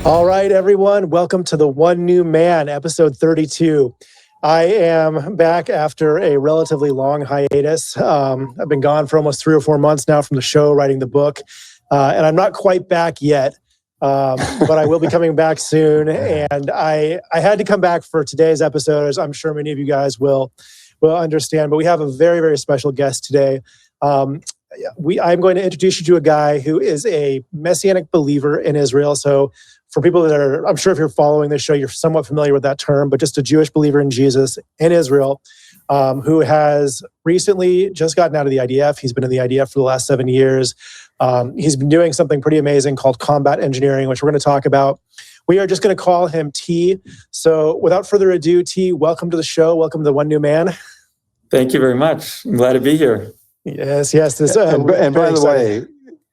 All right, everyone. Welcome to the One New Man, episode 32. I am back after a relatively long hiatus. I've been gone for almost 3 or 4 months now from the show, writing the book, and I'm not quite back yet, but I will be coming back soon. And I had to come back for today's episode, as I'm sure many of you guys will understand. But we have a very, very special guest today. I'm going to introduce you to a guy who is a Messianic believer in Israel. So for people that are, I'm sure if you're following this show, you're somewhat familiar with that term, but just a Jewish believer in Jesus in Israel, who has recently just gotten out of the IDF. He's been in the IDF for the last 7 years. He's been doing something pretty amazing called combat engineering, which we're going to talk about. We are just going to call him T. So without further ado, T, welcome to the show. Welcome to the One New Man. Thank you very much. I'm glad to be here. Yes. And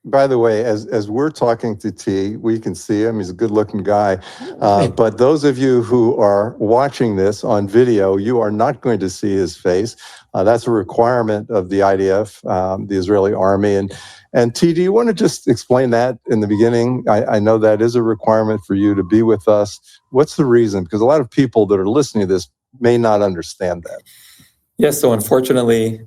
by the way, as we're talking to T, we can see him. He's a good-looking guy. But those of you who are watching this on video, you are not going to see his face. That's a requirement of the IDF, the Israeli army. And T, do you want to just explain that in the beginning? I know that is a requirement for you to be with us. What's the reason? Because a lot of people that are listening to this may not understand that. Yes, so unfortunately,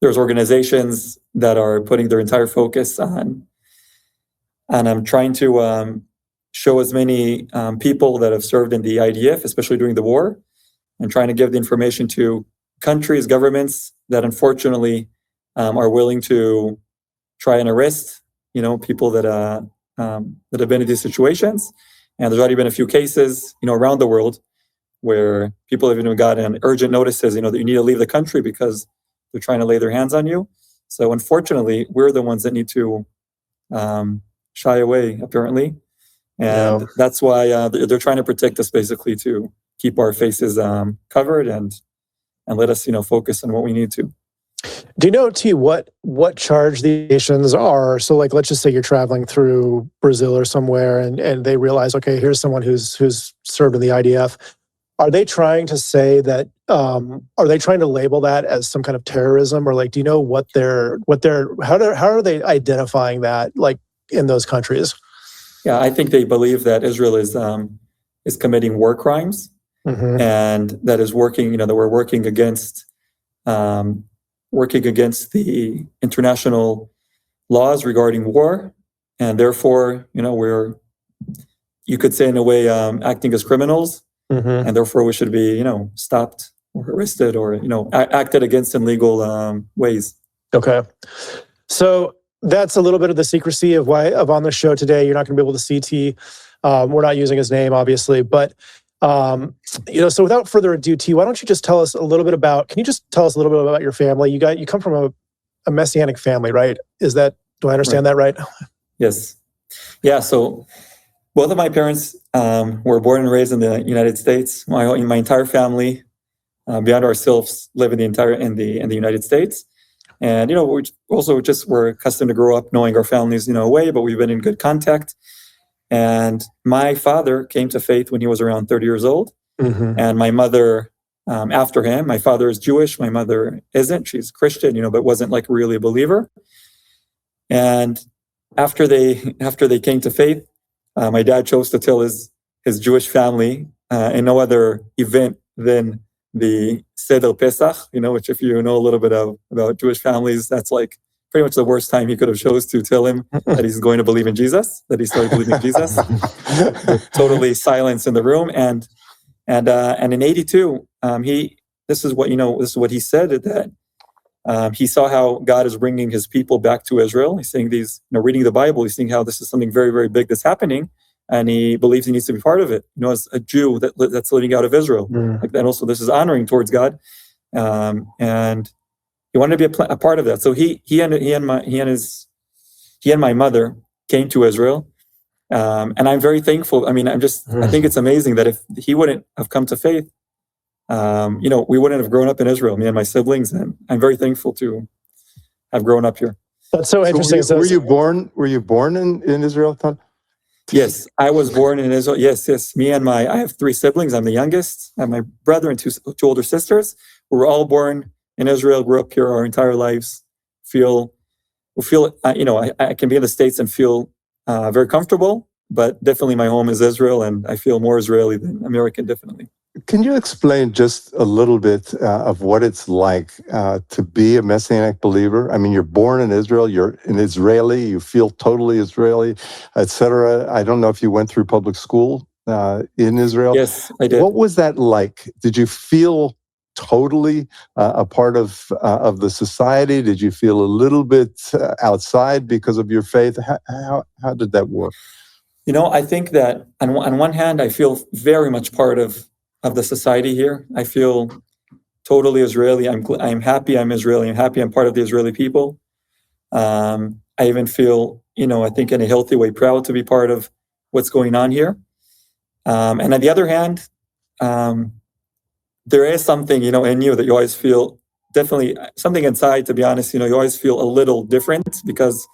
there's organizations that are putting their entire focus on, and I'm trying to show as many people that have served in the IDF, especially during the war, and trying to give the information to countries, governments that unfortunately are willing to try and arrest, people that have been in these situations. And there's already been a few cases, around the world where people have even gotten urgent notices, that you need to leave the country because they're trying to lay their hands on you. So unfortunately, we're the ones that need to shy away, apparently. And that's why they're trying to protect us, basically, to keep our faces covered and let us, focus on what we need to. Do you know, T, what charge the nations are? So, like, let's just say you're traveling through Brazil or somewhere, and they realize, okay, here's someone who's served in the IDF. Are they trying to say that? Are they trying to label that as some kind of terrorism, or like, do you know how are they identifying that, like, in those countries? Yeah, I think they believe that Israel is committing war crimes, and that is working. That we're working against the international laws regarding war, and therefore, you could say in a way, acting as criminals. And therefore we should be, stopped or arrested or, acted against in legal ways. Okay. So that's a little bit of the secrecy of on the show today. You're not going to be able to see T. We're not using his name, obviously. But, so without further ado, T, why don't you just tell us a little bit about your family? You come from a Messianic family, right? Do I understand that right? Yes. Yeah, so both of my parents were born and raised in the United States. My entire family, beyond ourselves, live in the United States. And we also we're accustomed to grow up knowing our families, away, but we've been in good contact. And my father came to faith when he was around 30 years old, and my mother after him. My father is Jewish, my mother isn't. She's Christian, but wasn't like really a believer. And after they came to faith, my dad chose to tell his Jewish family in no other event than the Seder Pesach, which if you know a little bit about Jewish families, that's like pretty much the worst time he could have chose to tell him that he's going to believe in Jesus, that he started believing in Jesus. Totally silence in the room. And in 82, this is what he said, that he saw how God is bringing his people back to Israel. He's saying reading the Bible, he's seeing how this is something very, very big that's happening. And he believes he needs to be part of it, as a Jew that's living out of Israel. Like that, also, this is honoring towards God. And he wanted to be a part of that. So he and my mother came to Israel. And I'm very thankful. I think it's amazing that if he wouldn't have come to faith, we wouldn't have grown up in Israel, me and my siblings, and I'm very thankful to have grown up here. That's so interesting. Were you born in Israel, Tom? Yes, I was born in Israel. Yes. I have 3 siblings. I'm the youngest. I have my brother and two older sisters. We were all born in Israel, grew up here our entire lives. I can be in the States and feel very comfortable. but definitely my home is Israel, and I feel more Israeli than American, definitely. Can you explain just a little bit of what it's like to be a Messianic believer? I mean, you're born in Israel, you're an Israeli, you feel totally Israeli, etc. I don't know if you went through public school in Israel. Yes, I did. What was that like? Did you feel totally a part of the society? Did you feel a little bit outside because of your faith? How did that work? I think that on one hand, I feel very much part of the society here. I feel totally Israeli. I'm happy I'm Israeli. I'm happy I'm part of the Israeli people. I even feel, I think in a healthy way, proud to be part of what's going on here. And on the other hand, there is something, in you that you always feel, definitely something inside, to be honest, you always feel a little different because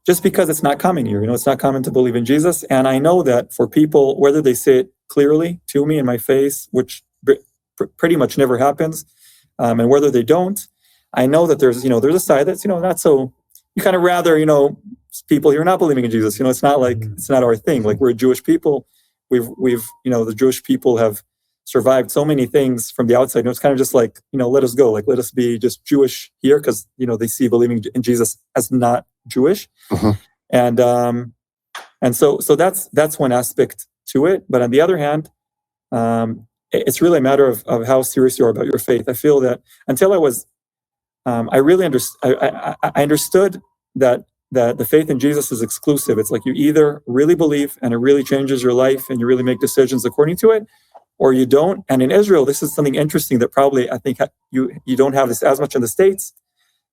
it's not common here. It's not common to believe in Jesus. And I know that for people, whether they say it clearly to me in my face, which pretty much never happens, and whether they don't, I know that there's a side that's, not so, you kind of rather, people here not believing in Jesus. It's not like, it's not our thing. Like, we're a Jewish people. We've the Jewish people have survived so many things from the outside. It's kind of just like, let us go. Like, let us be just Jewish here because, they see believing in Jesus as not Jewish. And so that's one aspect to it. But on the other hand, it's really a matter of how serious you are about your faith. I feel that until I was, I really I understood that the faith in Jesus is exclusive. It's like you either really believe and it really changes your life and you really make decisions according to it, or you don't. And in Israel, this is something interesting that probably I think you don't have this as much in the States,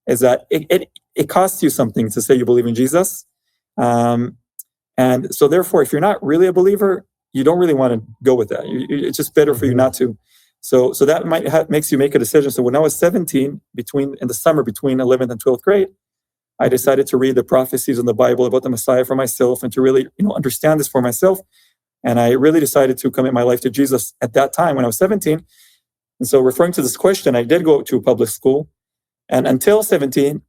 is that it costs you something to say you believe in Jesus. And so therefore, if you're not really a believer, you don't really want to go with that. It's just better for you not to. So that makes you make a decision. So when I was 17, in the summer between 11th and 12th grade, I decided to read the prophecies in the Bible about the Messiah for myself and to really, understand this for myself. And I really decided to commit my life to Jesus at that time when I was 17. And so referring to this question, I did go to a public school, and until 17,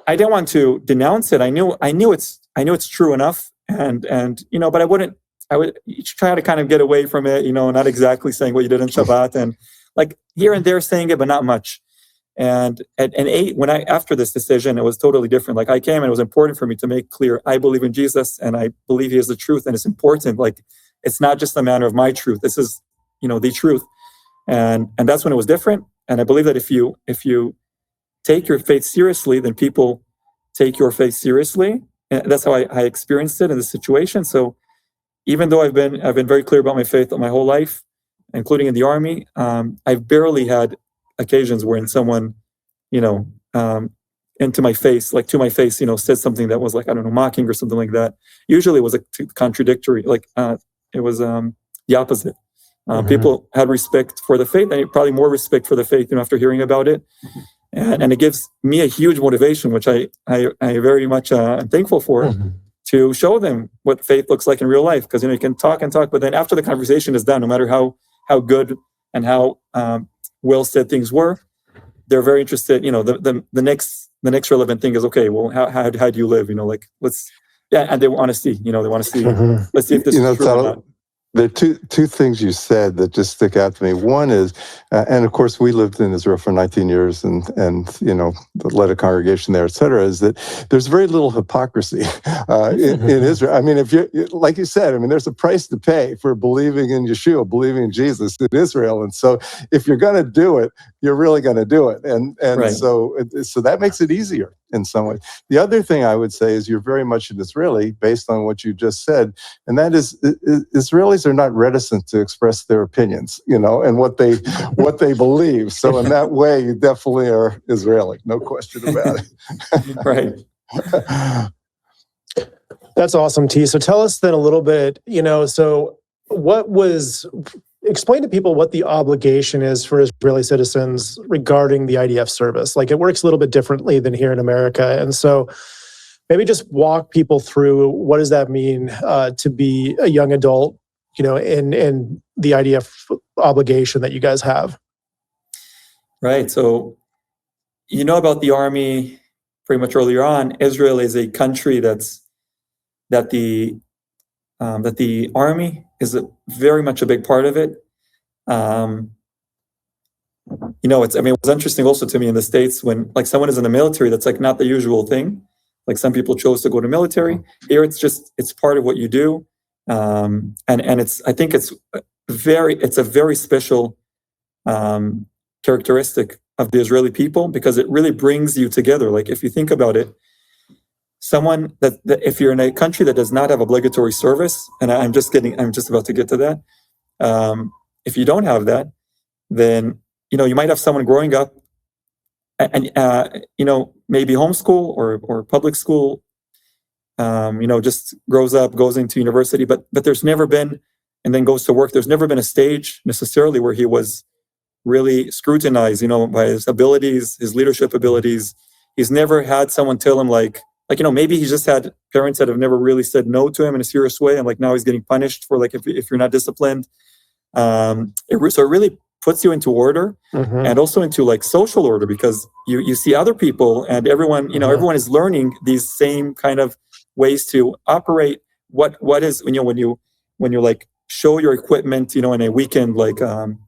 I didn't want to denounce it. I knew it's true enough, and but I would try to kind of get away from it, not exactly saying what you did in Shabbat, and like here and there saying it, but not much. And at 8, after this decision, it was totally different. Like, I came and it was important for me to make clear, I believe in Jesus and I believe he is the truth, and it's important. Like, it's not just a matter of my truth. This is, the truth. And that's when it was different. And I believe that if you take your faith seriously, then people take your faith seriously. And that's how I experienced it in this situation. So even though I've been very clear about my faith my whole life, including in the army, I've barely had occasions wherein someone, to my face, said something that was like, I don't know, mocking or something like that. Usually it was contradictory, it was the opposite. People had respect for the faith, and probably more respect for the faith, after hearing about it. And it gives me a huge motivation, which I very much am thankful for, to show them what faith looks like in real life. Because, you can talk and talk, but then after the conversation is done, no matter how good and how well said things were, they're very interested. The next relevant thing is, okay, well, how do you live? And they want to see. They want to see. Let's see if this is true or not. There are two things you said that just stick out to me. One is, and of course we lived in Israel for 19 years and led a congregation there, et cetera, is that there's very little hypocrisy in Israel. I mean, if you, like you said, there's a price to pay for believing in Yeshua, believing in Jesus in Israel. And so if you're going to do it, you're really going to do it. And right. So that makes it easier in some way. The other thing I would say is you're very much an Israeli based on what you just said. And that is, Israelis are not reticent to express their opinions, and what they believe. So in that way, you definitely are Israeli, no question about it. Right. That's awesome, T. So tell us then a little bit, explain to people what the obligation is for Israeli citizens regarding the IDF service. Like, it works a little bit differently than here in America. And so maybe just walk people through, what does that mean to be a young adult, in the IDF obligation that you guys have? Right. So, about the army pretty much earlier on. Israel is a country that the that the army is very much a big part of it. It was interesting also to me in the States when like someone is in the military, that's like not the usual thing. Like some people chose to go to military. Here it's part of what you do. And I think it's a very special characteristic of the Israeli people because it really brings you together. Like if you think about it, someone that if you're in a country that does not have obligatory service, and I'm just about to get to that. If you don't have that, then you might have someone growing up and maybe homeschool or public school, just grows up, goes into university, but there's never been, and then goes to work. There's never been a stage necessarily where he was really scrutinized, by his abilities, his leadership abilities. He's never had someone tell him maybe he's just had parents that have never really said no to him in a serious way, and like now he's getting punished for like if you're not disciplined. So it really puts you into order and also into like social order because you see other people and everyone, everyone is learning these same kind of ways to operate. What is when you like show your equipment, in a weekend, like when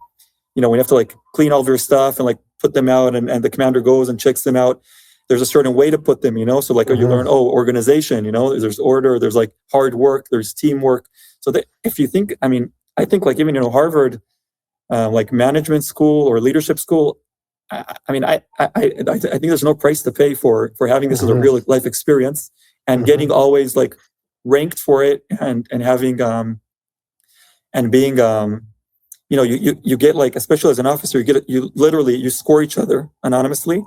you have to like clean all of your stuff and like put them out and the commander goes and checks them out. There's a certain way to put them, so like you learn, organization, there's order, there's like hard work, there's teamwork. So that if you think, I think like even, Harvard, like management school or leadership school, I think there's no price to pay for having this as a real life experience and getting always like ranked for it and having, and being, you get like, especially as an officer, you score each other anonymously.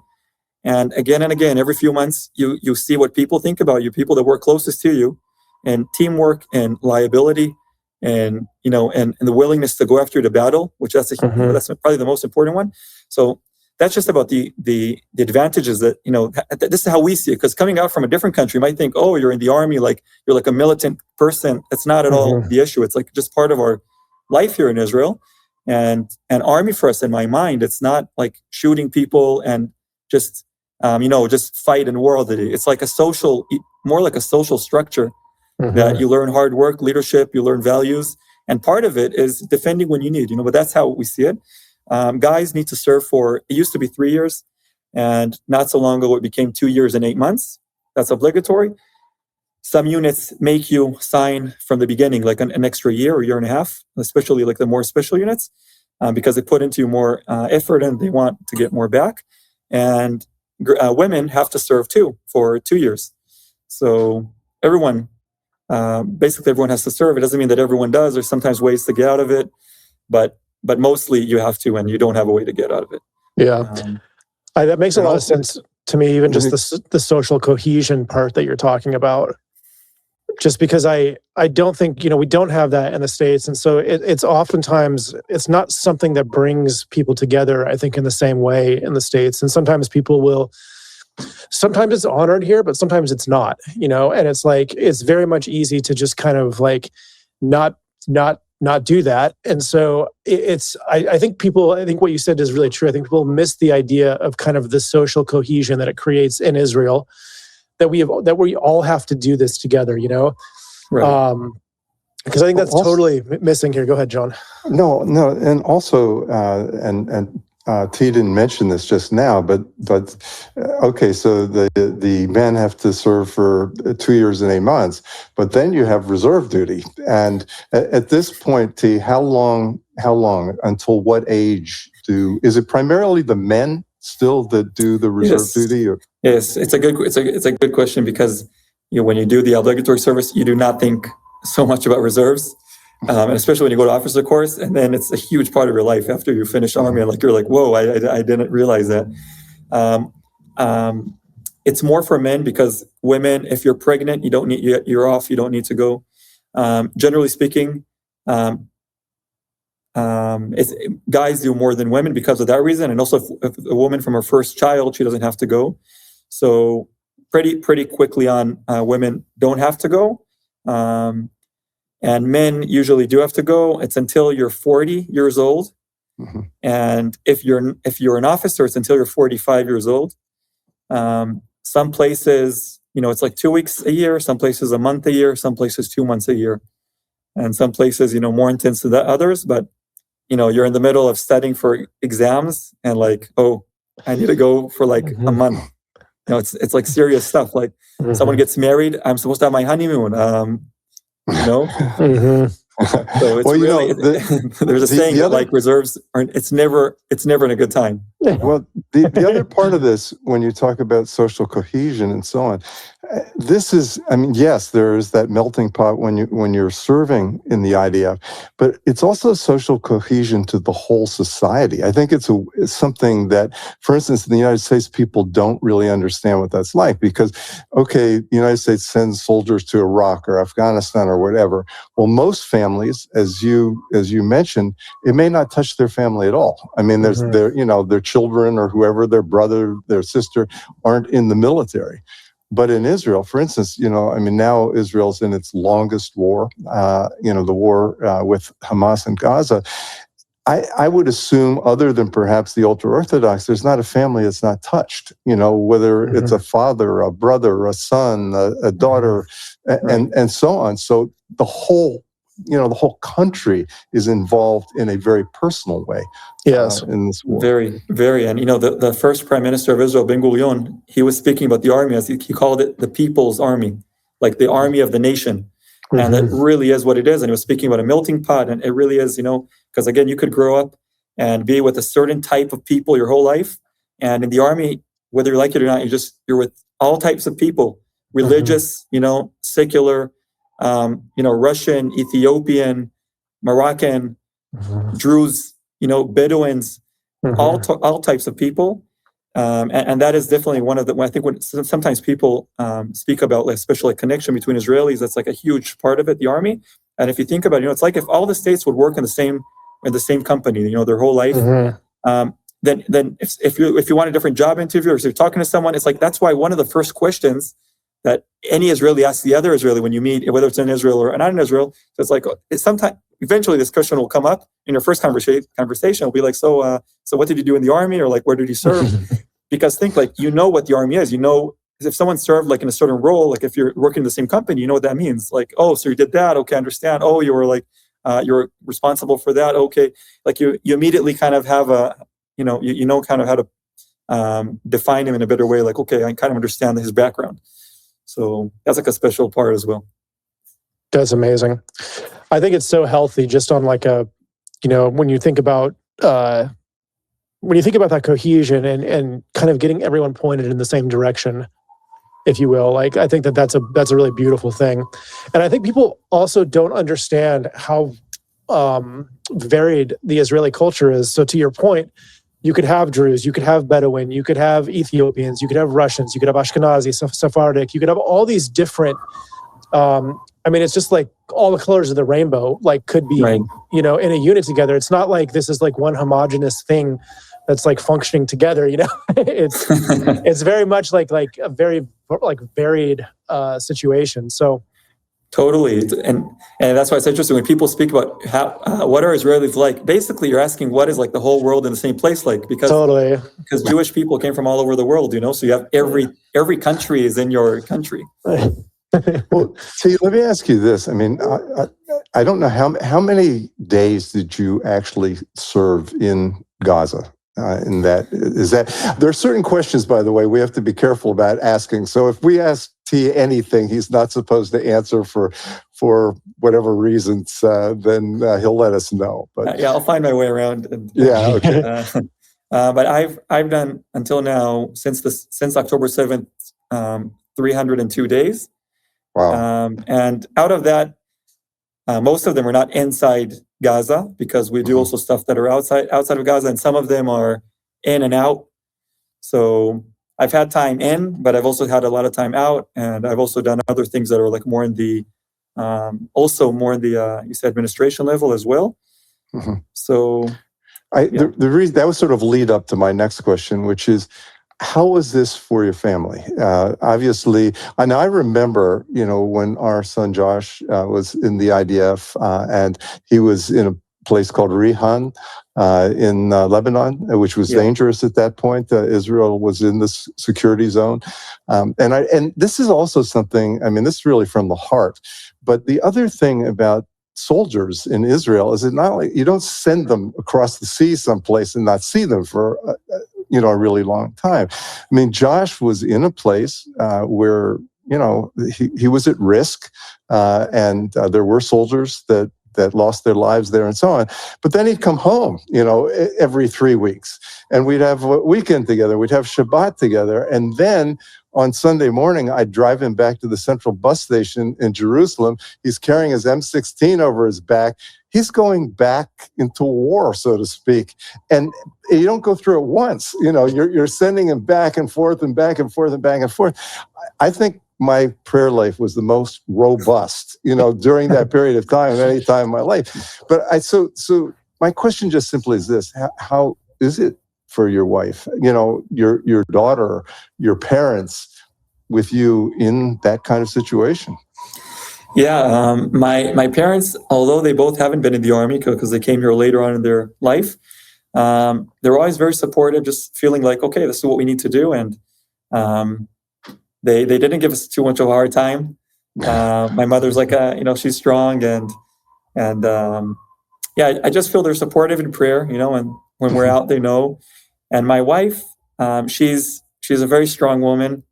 And again, every few months, you see what people think about you, people that work closest to you, and teamwork and liability, and and the willingness to go after the battle, which that's probably the most important one. So that's just about the advantages that this is how we see it. Because coming out from a different country, you might think, oh, you're in the army, like you're like a militant person. That's not at all the issue. It's like just part of our life here in Israel, and army for us, in my mind, it's not like shooting people and just just fight in worldly. It's like more like a social structure that you learn hard work, leadership, you learn values. And part of it is defending when you need, but that's how we see it. Guys need to serve it used to be 3 years. And not so long ago, it became 2 years and 8 months. That's obligatory. Some units make you sign from the beginning, like an extra year or year and a half, especially like the more special units, because they put into more effort and they want to get more back. And women have to serve too for 2 years. So basically everyone has to serve. It doesn't mean that everyone does. There's sometimes ways to get out of it, but mostly you have to, and you don't have a way to get out of it. Yeah, that makes a lot of sense to me. Even just the social cohesion part that you're talking about. Just because I don't think we don't have that in the States, and so it's oftentimes it's not something that brings people together. I think in the same way in the States, and sometimes sometimes it's honored here, but sometimes it's not. And it's like it's very much easy to just kind of like not do that. And so I think what you said is really true. I think people miss the idea of kind of the social cohesion that it creates in Israel. That we all have to do this together, Right. Because I think that's totally missing here. Go ahead, John. No, and also, T didn't mention this just now, but okay, so the men have to serve for 2 years and 8 months, but then you have reserve duty, and at this point, T, how long? Until what age is it primarily the men still that do the reserve duty? Or? Yes, it's a good question because when you do the obligatory service, you do not think so much about reserves, and especially when you go to officer course, and then it's a huge part of your life after you finish army, and you're like, whoa, I didn't realize that. It's more for men because women, if you're pregnant, you're off, you don't need to go. Generally speaking, guys do more than women because of that reason, and also if a woman from her first child, she doesn't have to go. So pretty quickly on, women don't have to go, and men usually do have to go. It's until you're 40 years old, and if you're an officer, it's until you're 45 years old. Some places, it's like 2 weeks a year. Some places a month a year. Some places 2 months a year. and some places, more intense than others. But you're in the middle of studying for exams, and like, oh, I need to go for like a month. It's like serious stuff. Like someone gets married, I'm supposed to have my honeymoon. So it's really there's a saying that like reserves are. It's never in a good time. Well, the other part of this, when you talk about social cohesion and so on, this is, yes, there is that melting pot when you're serving in the IDF, but it's also social cohesion to the whole society. I think it's something that, for instance, in the United States, people don't really understand what that's like because, okay, the United States sends soldiers to Iraq or Afghanistan or whatever. Well, most families, as you mentioned, it may not touch their family at all. There's their children or whoever, their brother, their sister, aren't in the military. But in Israel, for instance, now Israel's in its longest war, the war with Hamas and Gaza. I would assume, other than perhaps the ultra-Orthodox, there's not a family that's not touched, whether it's a father, a brother, a son, a daughter, and so on. So the whole country is involved in a very personal way. Yes, in this war. Very, very. And, the first prime minister of Israel, Ben Gurion, he was speaking about the army as he called it the people's army, like the army of the nation. And that really is what it is. And he was speaking about a melting pot. And it really is, because again, you could grow up and be with a certain type of people your whole life. And in the army, whether you like it or not, you're with all types of people, religious, secular, Russian, Ethiopian, Moroccan, Druze, Bedouins, all types of people. And that is definitely one of the, I think when sometimes people speak about, like, especially like connection between Israelis, that's like a huge part of it, the army. And if you think about it, it's like if all the states would work in the same company, their whole life, then if you want a different job interview or if you're talking to someone, it's like, that's why one of the first questions that any Israeli asks the other Israeli when you meet, whether it's in Israel or not in Israel, so it's like, eventually this question will come up in your first conversation. It'll be like, so what did you do in the army, or like, where did you serve? Because think like, what the army is, if someone served like in a certain role, like if you're working in the same company, you know what that means. Like, oh, so you did that. Okay, I understand. Oh, you were like, you're responsible for that. Okay. Like you immediately kind of have a, kind of how to define him in a better way. Like, okay, I kind of understand his background. So that's like a special part as well. That's amazing. I think it's so healthy just on like a, when you think about that cohesion and kind of getting everyone pointed in the same direction, if you will. Like, I think that's a really beautiful thing. And I think people also don't understand how varied the Israeli culture is. So to your point, you could have Druze, you could have Bedouin, you could have Ethiopians, you could have Russians, you could have Ashkenazi, Sephardic, you could have all these different, it's just like all the colors of the rainbow, like could be, right, in a unit together. It's not like this is like one homogenous thing that's like functioning together, it's very much like a very like varied situation. So totally. And that's why it's interesting when people speak about how, what are Israelis like? Basically, you're asking what is like the whole world in the same place like, because Jewish people came from all over the world, so you have every country is in your country. Well, see, let me ask you this. I don't know how many days did you actually serve in Gaza? There are certain questions, by the way, we have to be careful about asking. So if we ask T anything he's not supposed to answer for whatever reasons, then he'll let us know. But I'll find my way around. Okay. But I've done until now since October 7th, 302 days. Wow. And out of that, most of them are not inside Gaza, because we do also stuff that are outside of Gaza, and some of them are in and out. So I've had time in, but I've also had a lot of time out, and I've also done other things that are like more in the, you said administration level as well. Mm-hmm. So the reason that was sort of lead up to my next question, which is, how was this for your family? Obviously, I remember, when our son Josh was in the IDF, and he was in a place called Rihan in Lebanon, which was dangerous at that point. Israel was in this security zone, and this is also something. This is really from the heart. But the other thing about soldiers in Israel is it not like you don't send them across the sea someplace and not see them for a really long time. I mean, Josh was in a place where he was at risk, and there were soldiers that lost their lives there and so on. But then he'd come home, every 3 weeks, and we'd have a weekend together. We'd have Shabbat together, and then on Sunday morning, I'd drive him back to the central bus station in Jerusalem. He's carrying his M16 over his back. He's going back into war, so to speak. And you don't go through it once. You're sending him back and forth and back and forth and back and forth. I think my prayer life was the most robust, during that period of time, any time in my life. But so my question just simply is this: how is it for your wife, your daughter, your parents, with you in that kind of situation? Yeah, my parents, although they both haven't been in the army because they came here later on in their life, they're always very supportive, just feeling like, okay, this is what we need to do. And they didn't give us too much of a hard time. My mother's like, she's strong. And I just feel they're supportive in prayer, and when we're out, they know. And my wife, she's a very strong woman,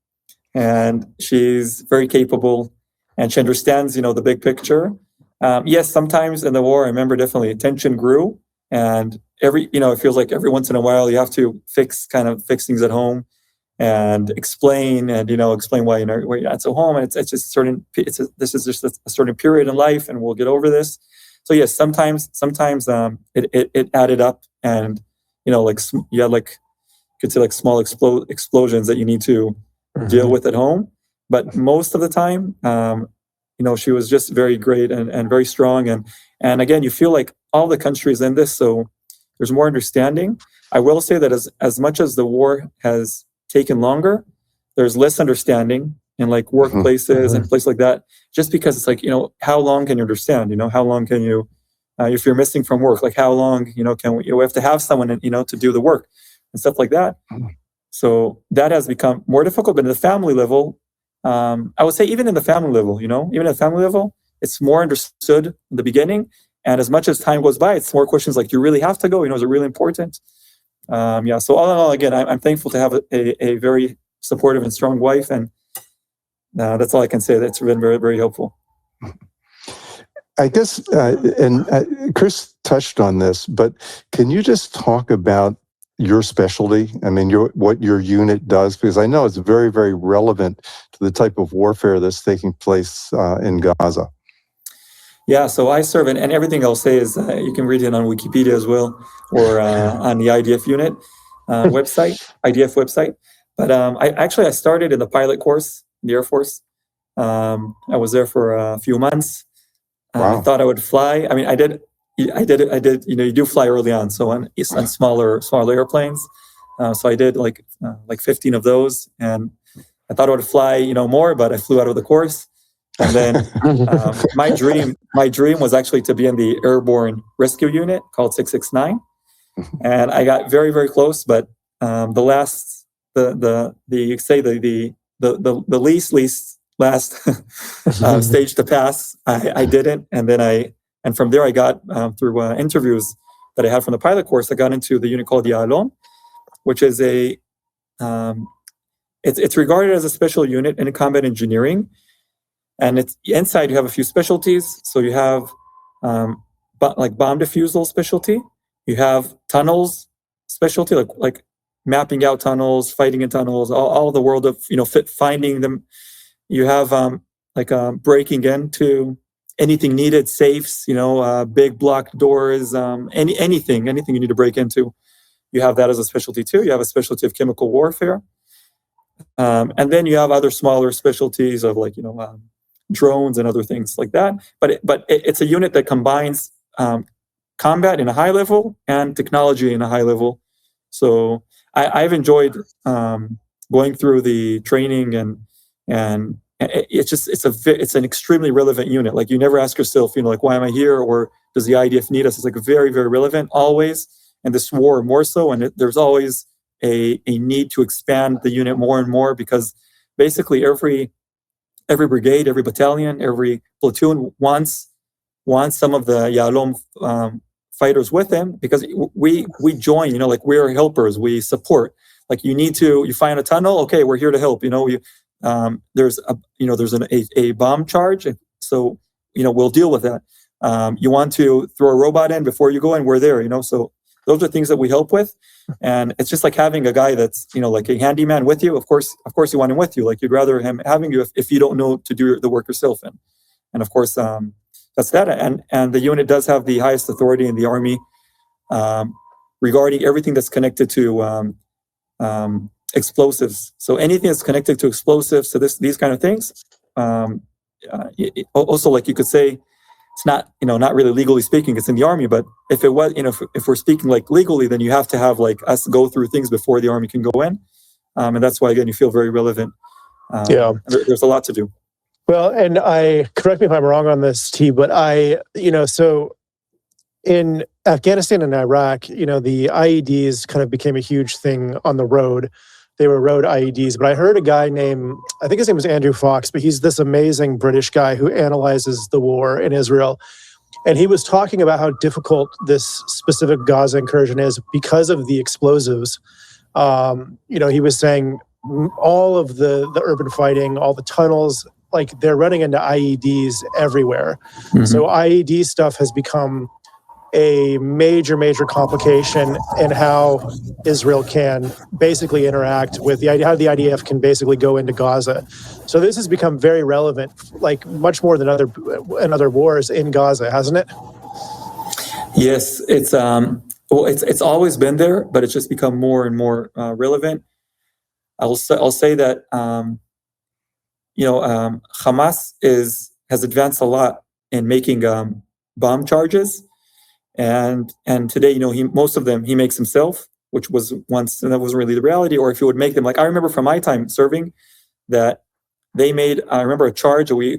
and she's very capable, and she understands, the big picture. Yes, sometimes in the war, I remember definitely tension grew, and it feels like every once in a while you have to fix things at home and explain why you're not so home. And it's just this is just a certain period in life, and we'll get over this. So yes, sometimes it added up, and you had could say small explosions that you need to deal with at home. But most of the time, she was just very great and very strong. And again, you feel like all the countries in this, so there's more understanding. I will say that as much as the war has taken longer, there's less understanding in workplaces and places like that, just because it's how long can you understand? How long can you, if you're missing from work, how long, can we have to have someone, to do the work and stuff like that. So that has become more difficult. But in the family level, I would say even in the family level, it's more understood in the beginning. And as much as time goes by, it's more questions like, do you really have to go? Is it really important? So all in all, again, I'm thankful to have a very supportive and strong wife. And that's all I can say. That's been very, very helpful. I guess, and Chris touched on this, but can you just talk about your specialty? I mean, what your unit does, because I know it's very, very relevant to the type of warfare that's taking place in Gaza. Yeah, so I serve, and everything I'll say is you can read it on Wikipedia as well, or on the IDF unit website, IDF website. But I started in the pilot course in the Air Force. I was there for a few months. Wow. I thought I would fly. I mean, I did. You do fly early on, so on smaller airplanes. So I did like 15 of those, and I thought I would fly more, but I flew out of the course. And then my dream was actually to be in the airborne rescue unit called 669, and I got very, very close. But the least last stage to pass, I didn't, and from there I got through interviews that I had from the pilot course, I got into the unit called Yalom, which is it's regarded as a special unit in combat engineering. And it's inside you have a few specialties. So you have bomb defusal specialty. You have tunnels specialty, like mapping out tunnels, fighting in tunnels, all the world of finding them. You have breaking into anything needed, safes, big blocked doors, anything you need to break into. You have that as a specialty too. You have a specialty of chemical warfare, and then you have other smaller specialties of drones and other things like that. But it's a unit that combines combat in a high level and technology in a high level. So I've enjoyed going through the training, and it's an extremely relevant unit. Like, you never ask yourself, why am I here, or does the IDF need us? It's very, very relevant always, and this war more so. And there's always a need to expand the unit more and more, because basically every brigade, every battalion, every platoon wants wants some of the Yalom fighters with him, because we join, like we're helpers, we support. Like you find a tunnel, okay, we're here to help. There's a bomb charge, so we'll deal with that. You want to throw a robot in before you go in, we're there. So those are things that we help with, and it's just like having a guy that's like a handyman with you. Of course you want him with you. Like you'd rather him having you if you don't know to do the work yourself. And of course that's that. And the unit does have the highest authority in the army regarding everything that's connected to explosives. So anything that's connected to explosives, so these kind of things. Also, like you could say, it's not, not really legally speaking, it's in the army, but if it was, if we're speaking like legally, then you have to have like us go through things before the army can go in. And that's why, again, you feel very relevant. There's a lot to do. Well, and correct me if I'm wrong on this, T, but so in Afghanistan and Iraq, the IEDs kind of became a huge thing on the road. They were road IEDs, but I heard a guy named, I think his name was Andrew Fox, but he's this amazing British guy who analyzes the war in Israel. And he was talking about how difficult this specific Gaza incursion is because of the explosives. He was saying all of the urban fighting, all the tunnels, like they're running into IEDs everywhere. Mm-hmm. So IED stuff has become a major complication in how Israel can basically interact with how the IDF can basically go into Gaza. So this has become very relevant, like much more than other wars in Gaza, hasn't it? Yes, it's always been there, but it's just become more and more relevant. I'll say that Hamas has advanced a lot in making bomb charges. And today, most of them he makes himself, which was once, and that wasn't really the reality. Or if he would make them, like I remember from my time serving, that they made. I remember a charge that we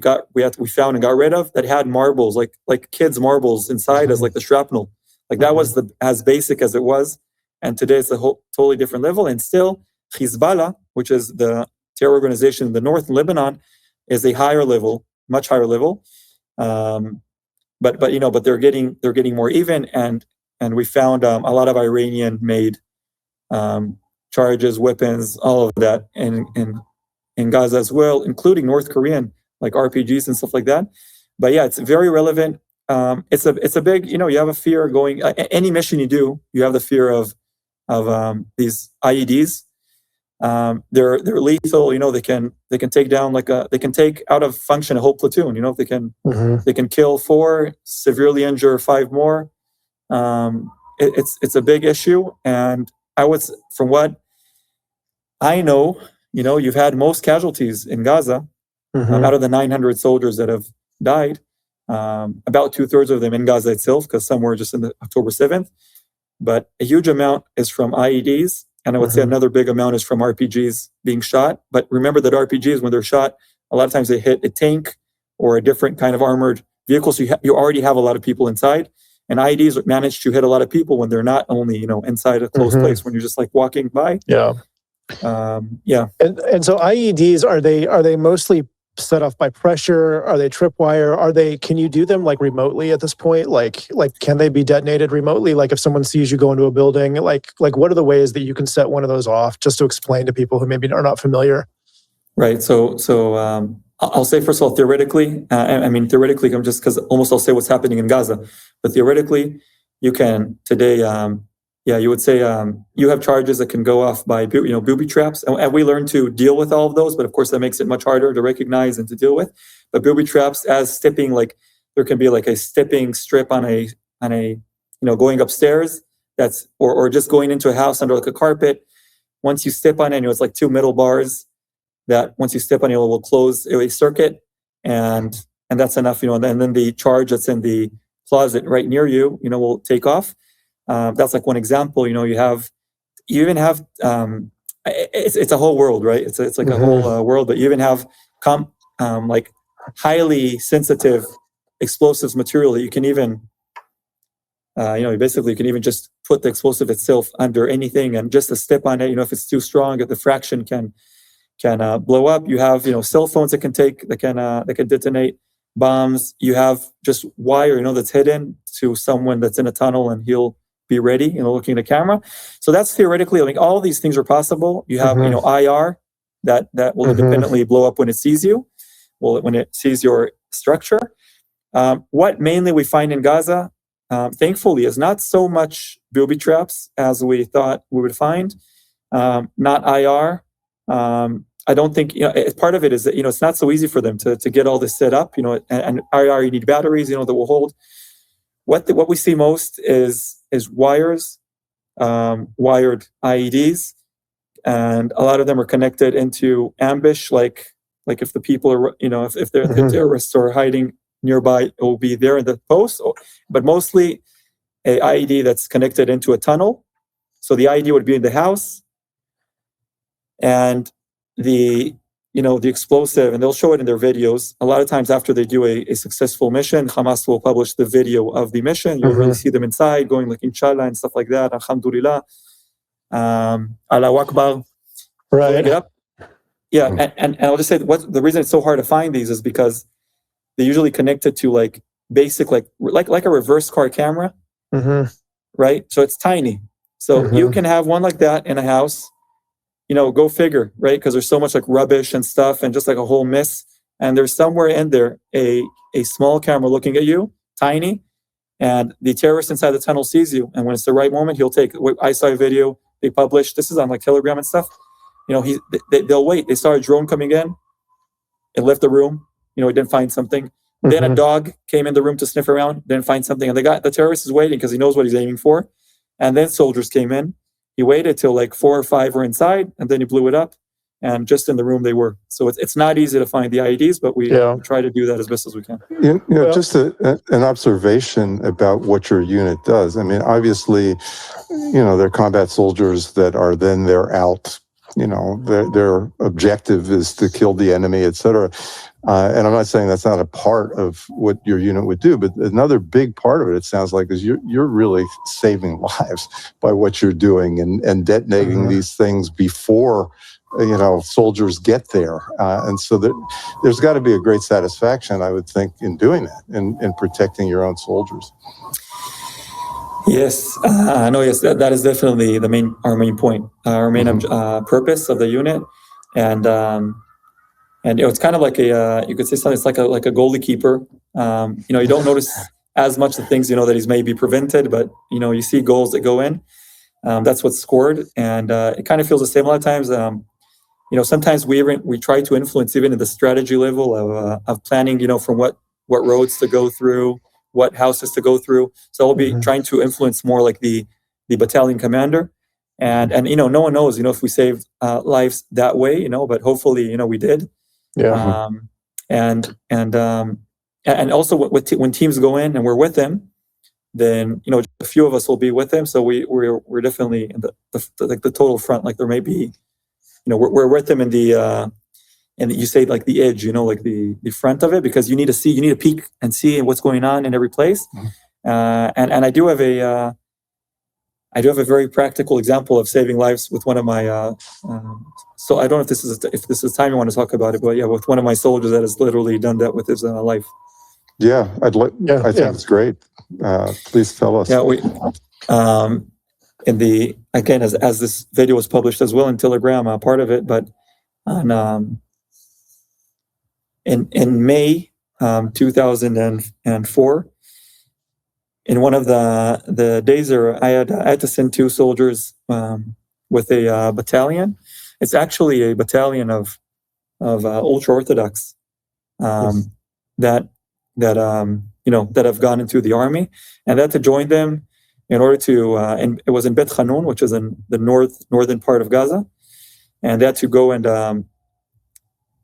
found and got rid of that had marbles, like kids' marbles inside as like the shrapnel. Like that was as basic as it was. And today it's a totally different level. And still, Hezbollah, which is the terror organization in the north in Lebanon, is a higher level, much higher level. But they're getting more even, and we found a lot of Iranian-made charges, weapons, all of that, in Gaza as well, including North Korean, like RPGs and stuff like that. But yeah, it's very relevant. It's a big, you have a fear going any mission you do, you have the fear of these IEDs. They're lethal. They can take down they can take out of function a whole platoon. They can kill 4, severely injure 5 more. It's a big issue, and from what I know, you've had most casualties in Gaza out of the 900 soldiers that have died. About 2/3 of them in Gaza itself, because some were just in the October 7th. But a huge amount is from IEDs. And I would say another big amount is from RPGs being shot. But remember that RPGs, when they're shot, a lot of times they hit a tank or a different kind of armored vehicle. So you already have a lot of people inside. And IEDs manage to hit a lot of people when they're not only, inside a closed place, when you're just like walking by. Yeah. And so IEDs, are they mostly set off by pressure? Are they tripwire? Can you do them like remotely at this point? Like can they be detonated remotely? Like if someone sees you go into a building, like what are the ways that you can set one of those off, just to explain to people who maybe are not familiar? Right. So I'll say, first of all, theoretically, theoretically, I'm just, because almost I'll say what's happening in Gaza, but theoretically you can today, you would say you have charges that can go off by booby traps, and we learn to deal with all of those. But of course, that makes it much harder to recognize and to deal with. But booby traps, as stepping, like there can be like a stepping strip on a going upstairs. That's or just going into a house under like a carpet. Once you step on it, it's like 2 metal bars that once you step on it, will close a circuit, and that's enough. And then the charge that's in the closet right near you, will take off. That's like one example. You even have it's a whole world, right? It's like a whole world, but you even have like highly sensitive explosives material that you can even basically you can even just put the explosive itself under anything, and just a step on it, if it's too strong, the fraction can blow up. You have cell phones that can detonate. bombs. You have just wire, that's hidden to someone that's in a tunnel, and he'll be ready, looking at the camera. So that's theoretically, all these things are possible. You have, IR that will independently blow up when it sees you, when it sees your structure. What mainly we find in Gaza, thankfully, is not so much booby traps as we thought we would find. Not IR. I don't think, part of it is that, it's not so easy for them to get all this set up, and IR, you need batteries, that will hold. What we see most is wires, wired IEDs, and a lot of them are connected into ambush, like if the people are, if they're the terrorists are hiding nearby, it will be there in the post, but mostly a IED that's connected into a tunnel. So the IED would be in the house, and the explosive, and they'll show it in their videos. A lot of times after they do a successful mission, Hamas will publish the video of the mission. You'll really see them inside going like inshallah and stuff like that. Alhamdulillah. Allahu Akbar. Right. Up. Yeah. And I'll just say the reason it's so hard to find these is because they usually connected to basic, like a reverse car camera. Right. So it's tiny. So you can have one like that in a house. Go figure, right? Because there's so much rubbish and stuff and just a whole mess. And there's somewhere in there a small camera looking at you, tiny, and the terrorist inside the tunnel sees you. And when it's the right moment, he'll take. I saw a video they published. This is on Telegram and stuff. They'll wait. They saw a drone coming in. It left the room. He didn't find something. Then a dog came in the room to sniff around. Didn't find something. And the terrorist is waiting because he knows what he's aiming for. And then soldiers came in. He waited till 4 or 5 were inside, and then he blew it up, and just in the room they were. So it's not easy to find the IEDs, but we try to do that as best as we can. Just an observation about what your unit does. I mean, obviously, they're combat soldiers that are then they're out. Their objective is to kill the enemy, et cetera. And I'm not saying that's not a part of what your unit would do, but another big part of it sounds like, is you're really saving lives by what you're doing and detonating these things before, soldiers get there. And so there's got to be a great satisfaction, I would think, in doing that and protecting your own soldiers. Yes, yes, that is definitely our main point, our main purpose of the unit, and it's kind of like you could say something. It's like a goalie keeper. You don't notice as much the things that he's maybe prevented, but you see goals that go in. That's what's scored, and it kind of feels the same a lot of times. Sometimes we try to influence even at the strategy level of planning. From what roads to go through, what houses to go through. So I'll be trying to influence more like the battalion commander, and no one knows if we saved lives that way, but hopefully we did. Yeah. And also when teams go in and we're with them, then a few of us will be with them. So we're definitely in the total front. Like there may be, we're with them in the and you say the edge, the front of it, because you need to peek and see what's going on in every place. And I do have a very practical example of saving lives with one of my. So I don't know if this is time you want to talk about it, but with one of my soldiers that has literally done that with his life. Yeah, I think it's great. Please tell us. Yeah, we as this video was published as well in Telegram, part of it, but on in May 2004, in one of the days there, I had to send 2 soldiers with a battalion. It's actually a battalion of ultra Orthodox that have gone into the army, and that to join them in order to and it was in Bet Hanun, which is in the northern part of Gaza, and they had to go and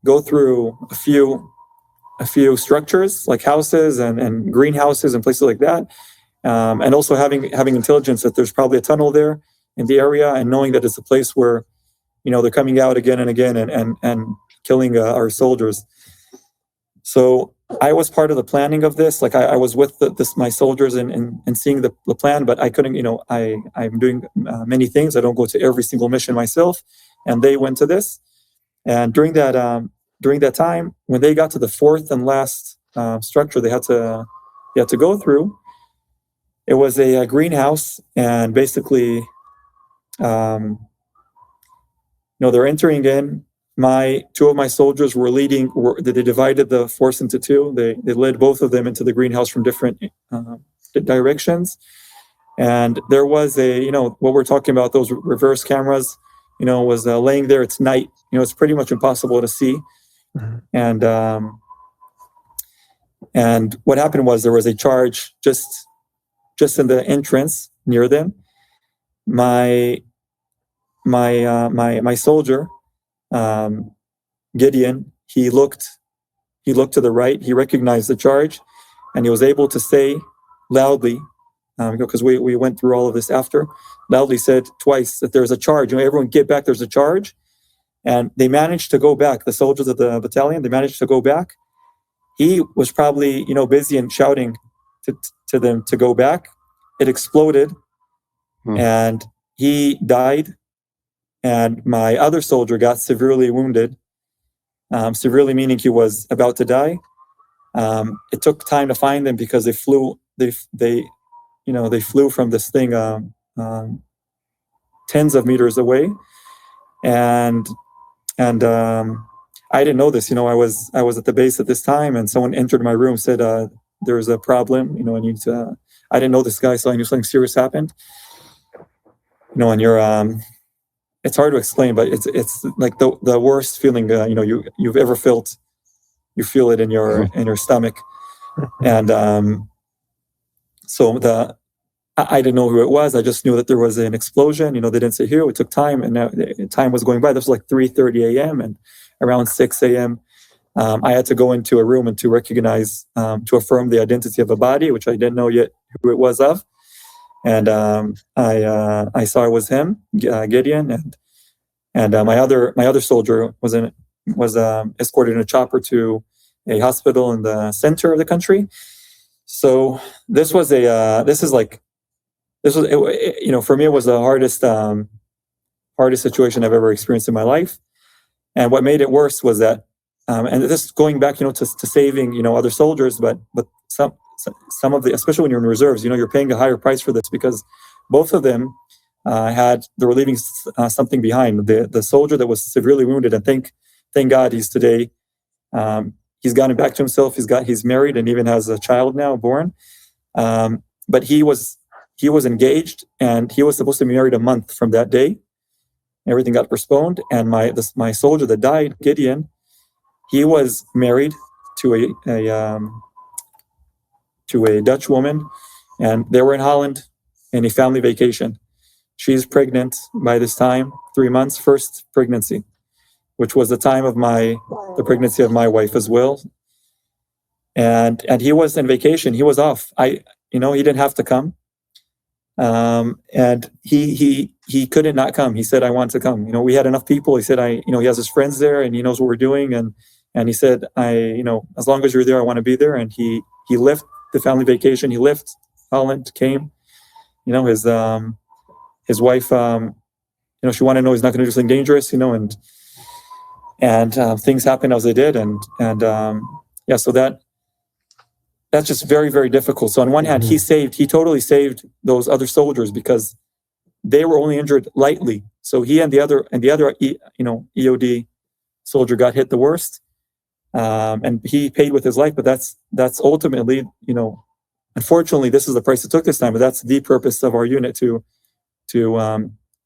go through a few structures like houses and greenhouses and places like that, and also having intelligence that there's probably a tunnel there in the area, and knowing that it's a place where they're coming out again and again and killing our soldiers. So I was part of the planning of this. Like I was with my soldiers and seeing the plan, but I couldn't. I'm doing many things. I don't go to every single mission myself, and they went to this. And during that time, when they got to the 4th and last structure they had to go through. It was a greenhouse, and basically, they're entering in. Two of my soldiers were leading. They divided the force into two. They led both of them into the greenhouse from different directions. And there was what we're talking about, those reverse cameras, was laying there. It's night. It's pretty much impossible to see. Mm-hmm. And what happened was there was a charge just in the entrance near them. My soldier, Gideon, he looked to the right. He recognized the charge, and he was able to say loudly, because we went through all of this after, loudly said twice that there's a charge. Everyone get back, there's a charge. And they managed to go back. The soldiers of the battalion, they managed to go back. He was probably, busy and shouting to them to go back. It exploded, and he died. And my other soldier got severely wounded. Severely meaning he was about to die. It took time to find them because they flew. They flew from this thing tens of meters away, and I didn't know this. I was at the base at this time, and someone entered my room, said there's a problem. I need to. I didn't know this guy, so I knew something serious happened. And you're it's hard to explain, but it's like the worst feeling you've ever felt. You feel it in your stomach, and so I didn't know who it was. I just knew that there was an explosion. They didn't say who. It took time, and time was going by. This was like 3:30 a.m. and around 6 a.m. I had to go into a room and to recognize, to affirm the identity of a body, which I didn't know yet who it was of. And I saw it was him, Gideon, and my other soldier was escorted in a chopper to a hospital in the center of the country. So this was for me, it was the hardest situation I've ever experienced in my life. And what made it worse was that, and this going back, to saving, other soldiers, but some of the, especially when you're in reserves, you're paying a higher price for this, because both of them they were leaving something behind. The soldier that was severely wounded, and thank God he's today, he's gotten back to himself. He's married and even has a child now born. But he was engaged, and he was supposed to be married a month from that day. Everything got postponed, and my soldier that died, Gideon, he was married to a Dutch woman, and they were in Holland in a family vacation. She's pregnant by this time, 3 months, first pregnancy, which was the time of the pregnancy of my wife as well. And he was in vacation. He was off. He didn't have to come. And he couldn't not come. He said, I want to come. We had enough people. He said, he has his friends there, and he knows what we're doing. And he said, as long as you're there, I want to be there. And he left the family vacation. He left Holland, came, his wife, she wanted to know he's not going to do something dangerous, and things happened as they did. So that's just very, very difficult. So on one hand, he totally saved those other soldiers because they were only injured lightly. So he and the other EOD soldier got hit the worst, and he paid with his life. But that's ultimately, unfortunately, this is the price it took this time. But that's the purpose of our unit to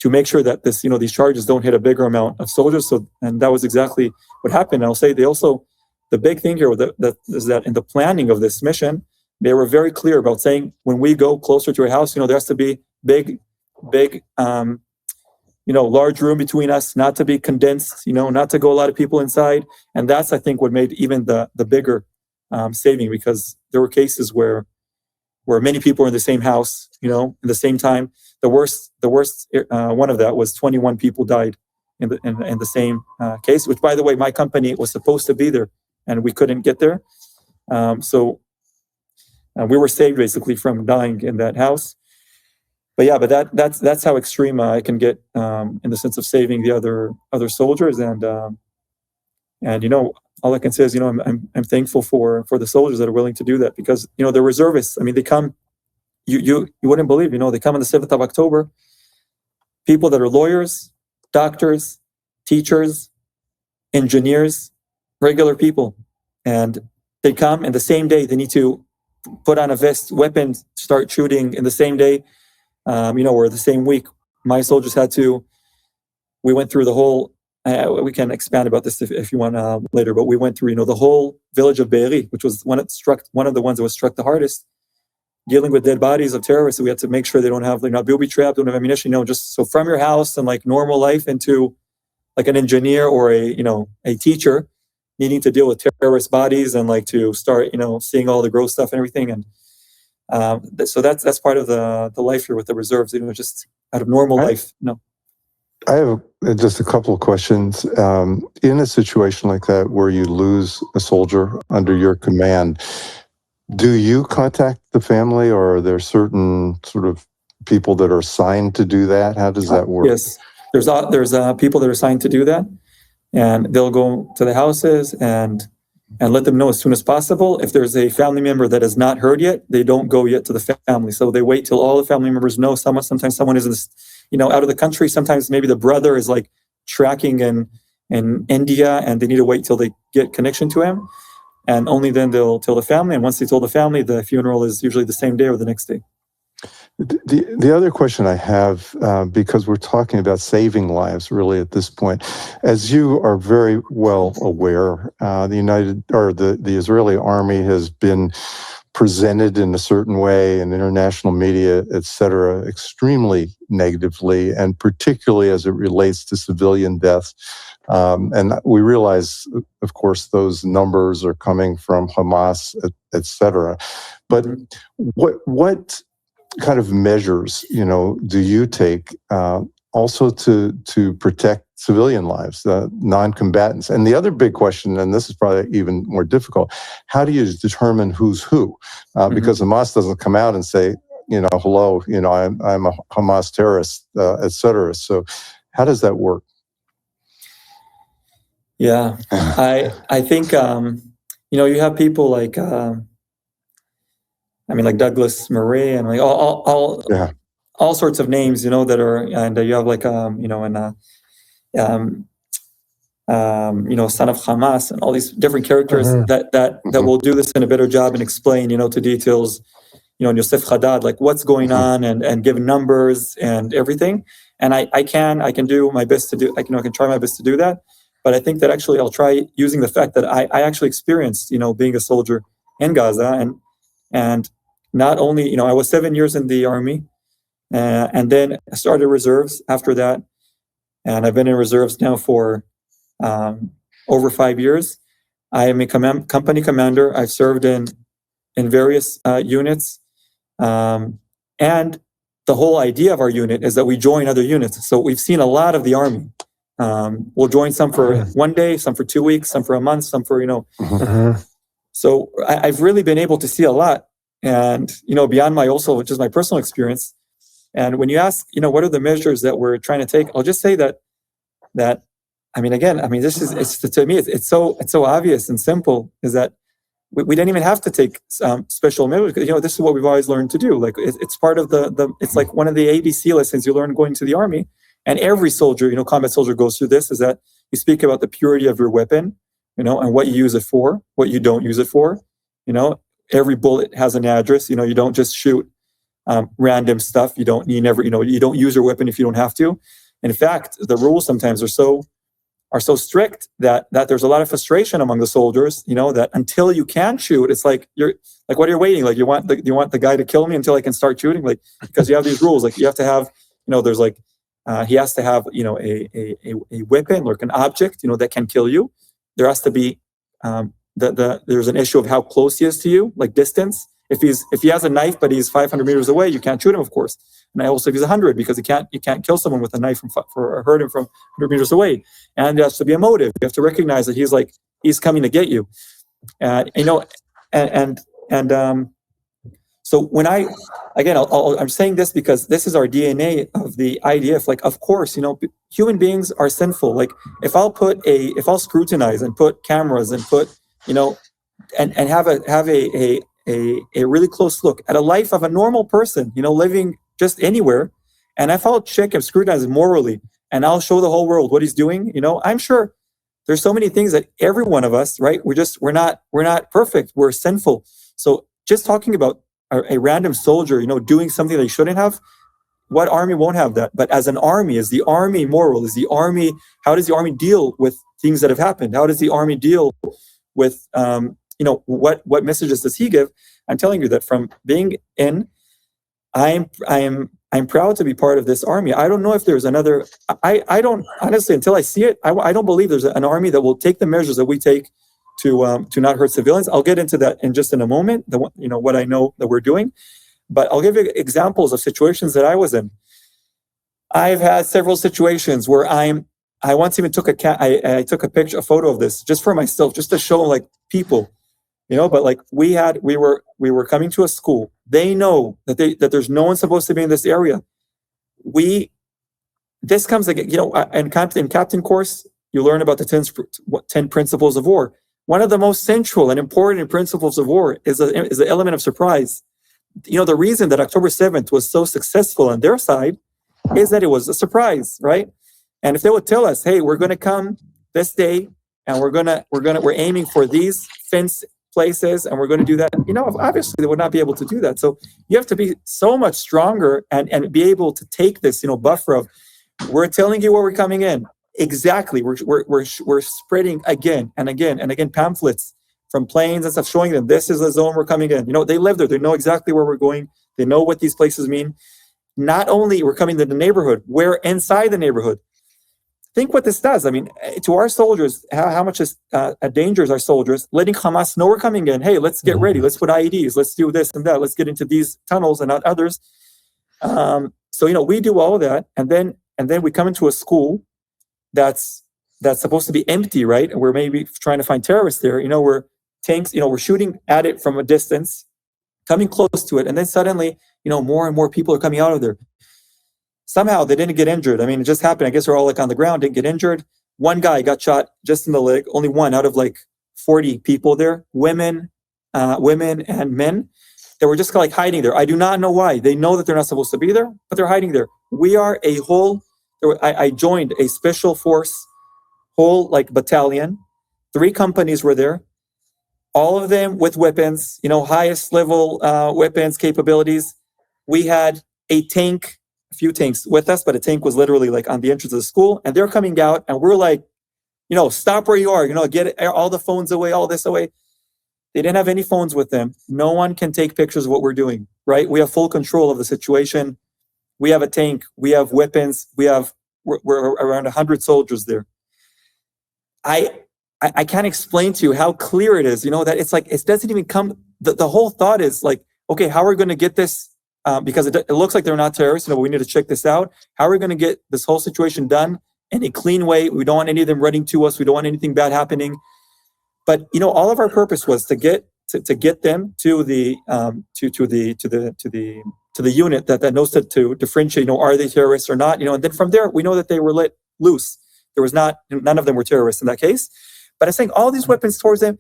make sure that these charges don't hit a bigger amount of soldiers. So, and that was exactly what happened. And I'll say the big thing here is that in the planning of this mission, they were very clear about saying, when we go closer to a house, there has to be big, large room between us, not to be condensed, not to go a lot of people inside. And that's, I think, what made even the bigger saving, because there were cases where many people were in the same house, in the same time. The worst one of that was 21 people died in the same case, which, by the way, my company was supposed to be there, and we couldn't get there. So we were saved basically from dying in that house. But yeah, that's how extreme I can get in the sense of saving the other soldiers. And all I can say is, I'm thankful for the soldiers that are willing to do that, because, they're reservists. I mean, they come, you wouldn't believe, they come on the 7th of October, people that are lawyers, doctors, teachers, engineers, regular people. And they come, and the same day they need to put on a vest, weapons, start shooting in the same day, or the same week. My soldiers we went through the whole, we can expand about this if you want later, but we went through, the whole village of Be'eri, which was one of the ones that was struck the hardest, dealing with dead bodies of terrorists. So we had to make sure they're not booby-trapped, don't have ammunition, just so from your house and like normal life into like an engineer or a teacher needing to deal with terrorist bodies and like to start, seeing all the gross stuff and everything. And so that's part of the life here with the reserves, just out of normal life. I have just a couple of questions. In a situation like that where you lose a soldier under your command, do you contact the family, or are there certain sort of people that are assigned to do that? How does that work? Yes, there's people that are assigned to do that, and they'll go to the houses and let them know as soon as possible. If there's a family member that has not heard yet, they don't go yet to the family. So they wait till all the family members know. Sometimes someone is out of the country. Sometimes maybe the brother is like tracking in India, and they need to wait till they get connection to him. And only then they'll tell the family. And once they told the family, the funeral is usually the same day or the next day. The other question I have, because we're talking about saving lives really at this point, as you are very well aware, the Israeli army has been presented in a certain way in international media, et cetera, extremely negatively, and particularly as it relates to civilian deaths. And we realize, of course, those numbers are coming from Hamas, et cetera. But what kind of measures, do you take also to protect civilian lives, non-combatants? And the other big question, and this is probably even more difficult, how do you determine who's who? Because Hamas doesn't come out and say, hello, I'm a Hamas terrorist, et cetera. So how does that work? Yeah, I think, you have people like, like Douglas Murray and like all sorts of names, that are, and you have like, son of Hamas and all these different characters that will do this in a better job and explain, to details, Yosef Haddad, like what's going on and give numbers and everything. And I can do my best to do, I can try my best to do that. But I think that actually I'll try using the fact that I actually experienced, being a soldier in Gaza, and not only, I was 7 years in the army, and then I started reserves after that, and I've been in reserves now for over 5 years. I am a company commander. I've served in various units, and the whole idea of our unit is that we join other units. So we've seen a lot of the army. We'll join some for 1 day, some for 2 weeks, some for a month, some for, So I've really been able to see a lot, and, beyond which is my personal experience. And when you ask, what are the measures that we're trying to take, I'll just say that, this is, to me, it's so obvious and simple, is that we don't even have to take special measures, because, this is what we've always learned to do. Like it's part of it's like one of the ABC lessons you learn going to the army. And every soldier, combat soldier goes through this, is that you speak about the purity of your weapon, and what you use it for, what you don't use it for. Every bullet has an address. You don't just shoot random stuff. You don't use your weapon if you don't have to. In fact, the rules sometimes are so strict that there's a lot of frustration among the soldiers. That until you can shoot, it's like what are you waiting? Like you want the guy to kill me until I can start shooting? Like, because you have these rules. Like you have to have, there's like. He has to have, a weapon or an object, that can kill you. There has to be, there's an issue of how close he is to you, like distance. If he has a knife, but he's 500 meters away, you can't shoot him, of course. And also if he's 100, because you can't kill someone with a knife or hurt him from 100 meters away. And there has to be a motive. You have to recognize that he's coming to get you. So when I'm saying this because this is our DNA of the IDF. Like, of course, human beings are sinful. Like, if I'll scrutinize and put cameras and put, and have a really close look at a life of a normal person, living just anywhere, and if I'll check and scrutinize morally, and I'll show the whole world what he's doing, I'm sure there's so many things that every one of us, right? We're not perfect. We're sinful. So just talking about a random soldier, doing something they shouldn't have, what army won't have that? But as an army, is the army moral? How does the army deal with things that have happened? How does the army deal with, what messages does he give? I'm telling you that from being in, I'm proud to be part of this army. I don't know if there's another, I don't, honestly, until I see it, I don't believe there's an army that will take the measures that we take to not hurt civilians. I'll get into that in a moment, what I know that we're doing. But I'll give you examples of situations that I was in. I've had several situations where I once even took I took a photo of this just for myself, just to show like people, but like we were coming to a school. They know that there's no one supposed to be in this area. This comes like, in captain course, you learn about the 10 principles of war. One of the most central and important principles of war is the element of surprise. The reason that October 7th was so successful on their side is that it was a surprise, right? And if they would tell us, hey, we're going to come this day, and we're aiming for these fence places, and we're going to do that, obviously they would not be able to do that. So you have to be so much stronger and be able to take this, buffer of, we're telling you where we're coming in. Exactly. We're spreading again and again and again pamphlets from planes and stuff, showing them this is the zone we're coming in. They live there. They know exactly where we're going. They know what these places mean. Not only we're coming to the neighborhood, we're inside the neighborhood. Think what this does. I mean, to our soldiers, how much a danger is our soldiers, letting Hamas know we're coming in. Hey, let's get ready. Let's put IEDs. Let's do this and that. Let's get into these tunnels and not others. So, we do all of that. And then we come into a school that's supposed to be empty, right? And we're maybe trying to find terrorists there. We're tanks, we're shooting at it from a distance, coming close to it. And then suddenly, more and more people are coming out of there. Somehow they didn't get injured. I mean, it just happened. I guess they're all like on the ground, didn't get injured. One guy got shot just in the leg, only one out of like 40 people there, women and men. They were just like hiding there. I do not know why. They know that they're not supposed to be there, but they're hiding there. We are a whole, I joined a special force, whole like battalion. 3 companies were there. All of them with weapons, highest level weapons capabilities. We had a few tanks with us, but a tank was literally like on the entrance of the school, and they're coming out, and we're like, stop where you are, get all the phones away, all this away. They didn't have any phones with them. No one can take pictures of what we're doing, right? We have full control of the situation. We have a tank. We have weapons. We're around 100 soldiers there. I can't explain to you how clear it is, that it's like, it doesn't even come, the whole thought is like, okay, how are we going to get this? Because it looks like they're not terrorists, we need to check this out. How are we going to get this whole situation done in a clean way? We don't want any of them running to us. We don't want anything bad happening. But all of our purpose was to get them to the unit that knows to differentiate. Are they terrorists or not? And then from there we know that they were let loose. There was none of them were terrorists in that case. But I'm saying all these weapons towards them.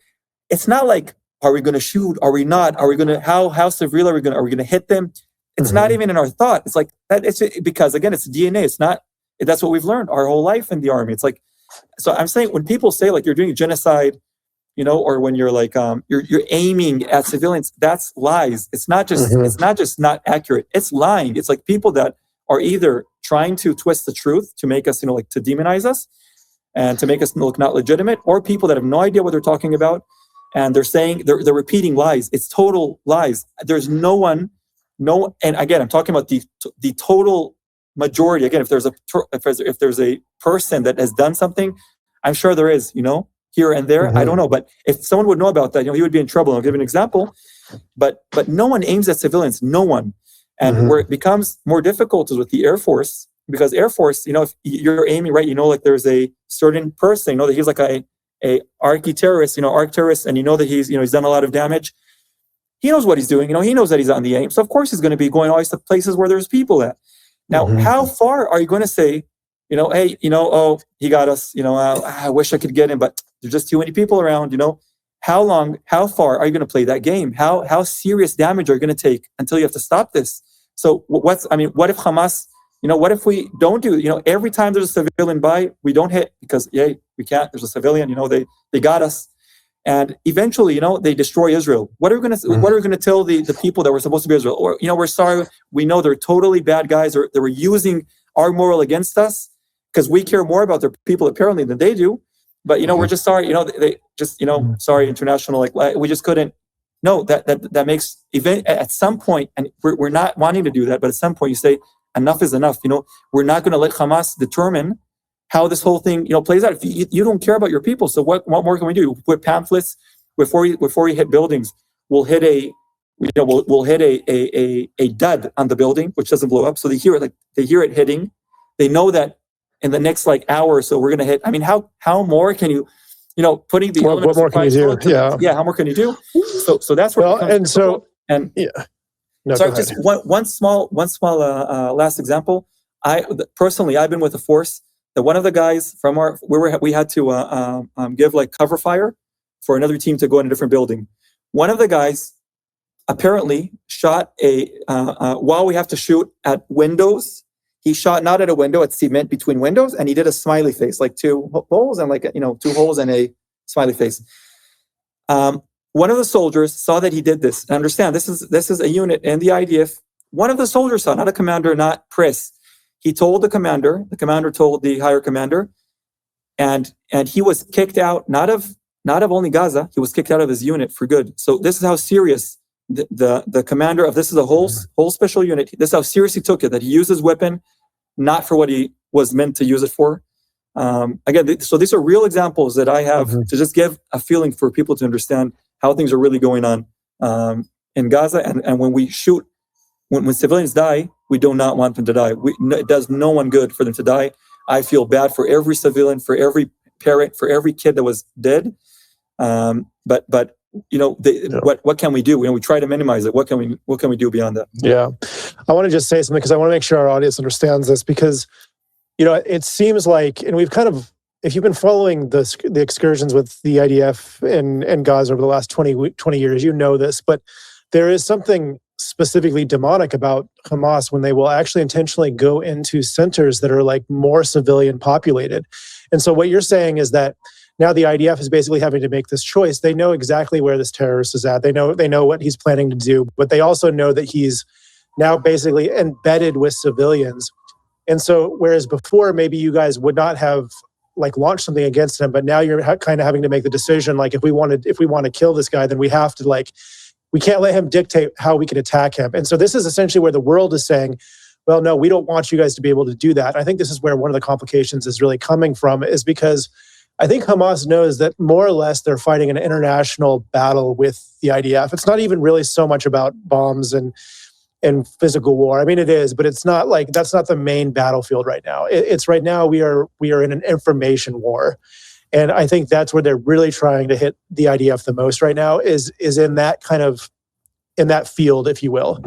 It's not like, are we going to shoot? Are we not? Are we going to? How severe are we going to hit them? It's not even in our thought. It's like that. It's because again, it's DNA. It's not. That's what we've learned our whole life in the army. It's like, so I'm saying when people say like you're doing genocide, or when you're like you're aiming at civilians, that's lies. It's not just not accurate. It's lying. It's like people that are either trying to twist the truth to make us to demonize us and to make us look not legitimate, or people that have no idea what they're talking about, and they're repeating lies. It's total lies. There's and again, I'm talking about the total majority. Again, if there's a person that has done something, I'm sure there is, here and there. I don't know, but if someone would know about that, he would be in trouble. I'll give an example. But no one aims at civilians. No one. And where it becomes more difficult is with the Air Force, because Air Force, if you're aiming right, like there's a certain person, that he's like a arch terrorist, and that he's done a lot of damage. he knows what he's doing. He knows that he's on the aim. So of course he's going to be going always to places where there's people at. Now, how far are you going to say, hey, oh, he got us, I wish I could get him, but there's just too many people around, how far are you going to play that game? How serious damage are you going to take until you have to stop this? So what if Hamas, what if we don't do, every time there's a civilian by, we don't hit because, we can't, there's a civilian, they got us. And eventually, they destroy Israel. What are we going to tell the people that were supposed to be Israel? Or, we're sorry, we know they're totally bad guys, or they were using our moral against us because we care more about their people apparently than they do. But, we're just sorry, they just, sorry, international, like we just couldn't. No, that makes, at some point, and we're not wanting to do that, but at some point you say, enough is enough. We're not going to let Hamas determine how this whole thing, plays out. If you don't care about your people, so what more can we do? Put pamphlets before we hit buildings. We'll hit we'll hit a dud on the building, which doesn't blow up. So they hear it hitting. They know that in the next hour or so we're going to hit. I mean, how more can you, putting the what more can you do? Yeah, how more can you do? So that's where just one small last example. Personally, I've been with a force that one of the guys from we had to give cover fire for another team to go in a different building. One of the guys apparently shot while we have to shoot at windows, he shot not at a window, at cement between windows, and he did a smiley face, like two holes and 2 holes and a smiley face. One of the soldiers saw that he did this. And understand, this is a unit in the IDF. One of the soldiers saw, not a commander, not Chris. He told the commander told the higher commander, and he was kicked out, not of only Gaza, he was kicked out of his unit for good. So this is how serious the commander of, this is a whole special unit, this is how serious he took it, that he used his weapon not for what he was meant to use it for. Again, so these are real examples that I have to just give a feeling for people to understand how things are really going on in Gaza. And when we shoot, when civilians die, we do not want them to die. It does no one good for them to die. I feel bad for every civilian, for every parent, for every kid that was dead. But what can we do? We try to minimize it. What can we do beyond that? Yeah, I want to just say something because I want to make sure our audience understands this, because it seems like, and we've kind of, if you've been following the excursions with the IDF in Gaza over the last 20 years, you know this, but there is something specifically demonic about Hamas when they will actually intentionally go into centers that are more civilian populated. And so what you're saying is that now the IDF is basically having to make this choice. They know exactly where this terrorist is at. They know what he's planning to do, but they also know that he's now basically embedded with civilians. And so whereas before maybe you guys would not have launched something against him, but now you're kind of having to make the decision, if we want to kill this guy, then we have to we can't let him dictate how we can attack him. And so this is essentially where the world is saying, well, no, we don't want you guys to be able to do that. I think this is where one of the complications is really coming from, is because I think Hamas knows that more or less they're fighting an international battle with the IDF. It's not even really so much about bombs and physical war. I mean, it is, but it's not that's not the main battlefield right now. It's right now we are in an information war. And I think that's where they're really trying to hit the IDF the most right now, is in that in that field, if you will.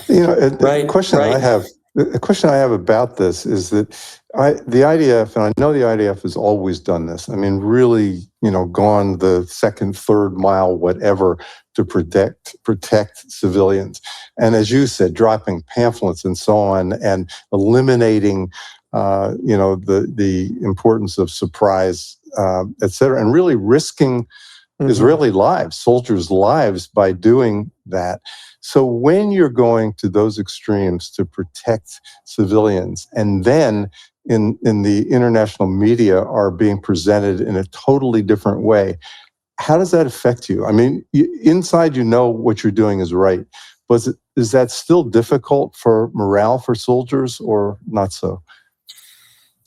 The question I have about this is that the IDF, and I know the IDF has always done this. I mean, really, gone the second, third mile, whatever, to protect civilians. And as you said, dropping pamphlets and so on, and eliminating, the importance of surprise, et cetera, and really risking Israeli lives, soldiers' lives, by doing that. So when you're going to those extremes to protect civilians, and then in the international media are being presented in a totally different way, how does that affect you? I mean, inside what you're doing is right, but is that still difficult for morale for soldiers, or not so?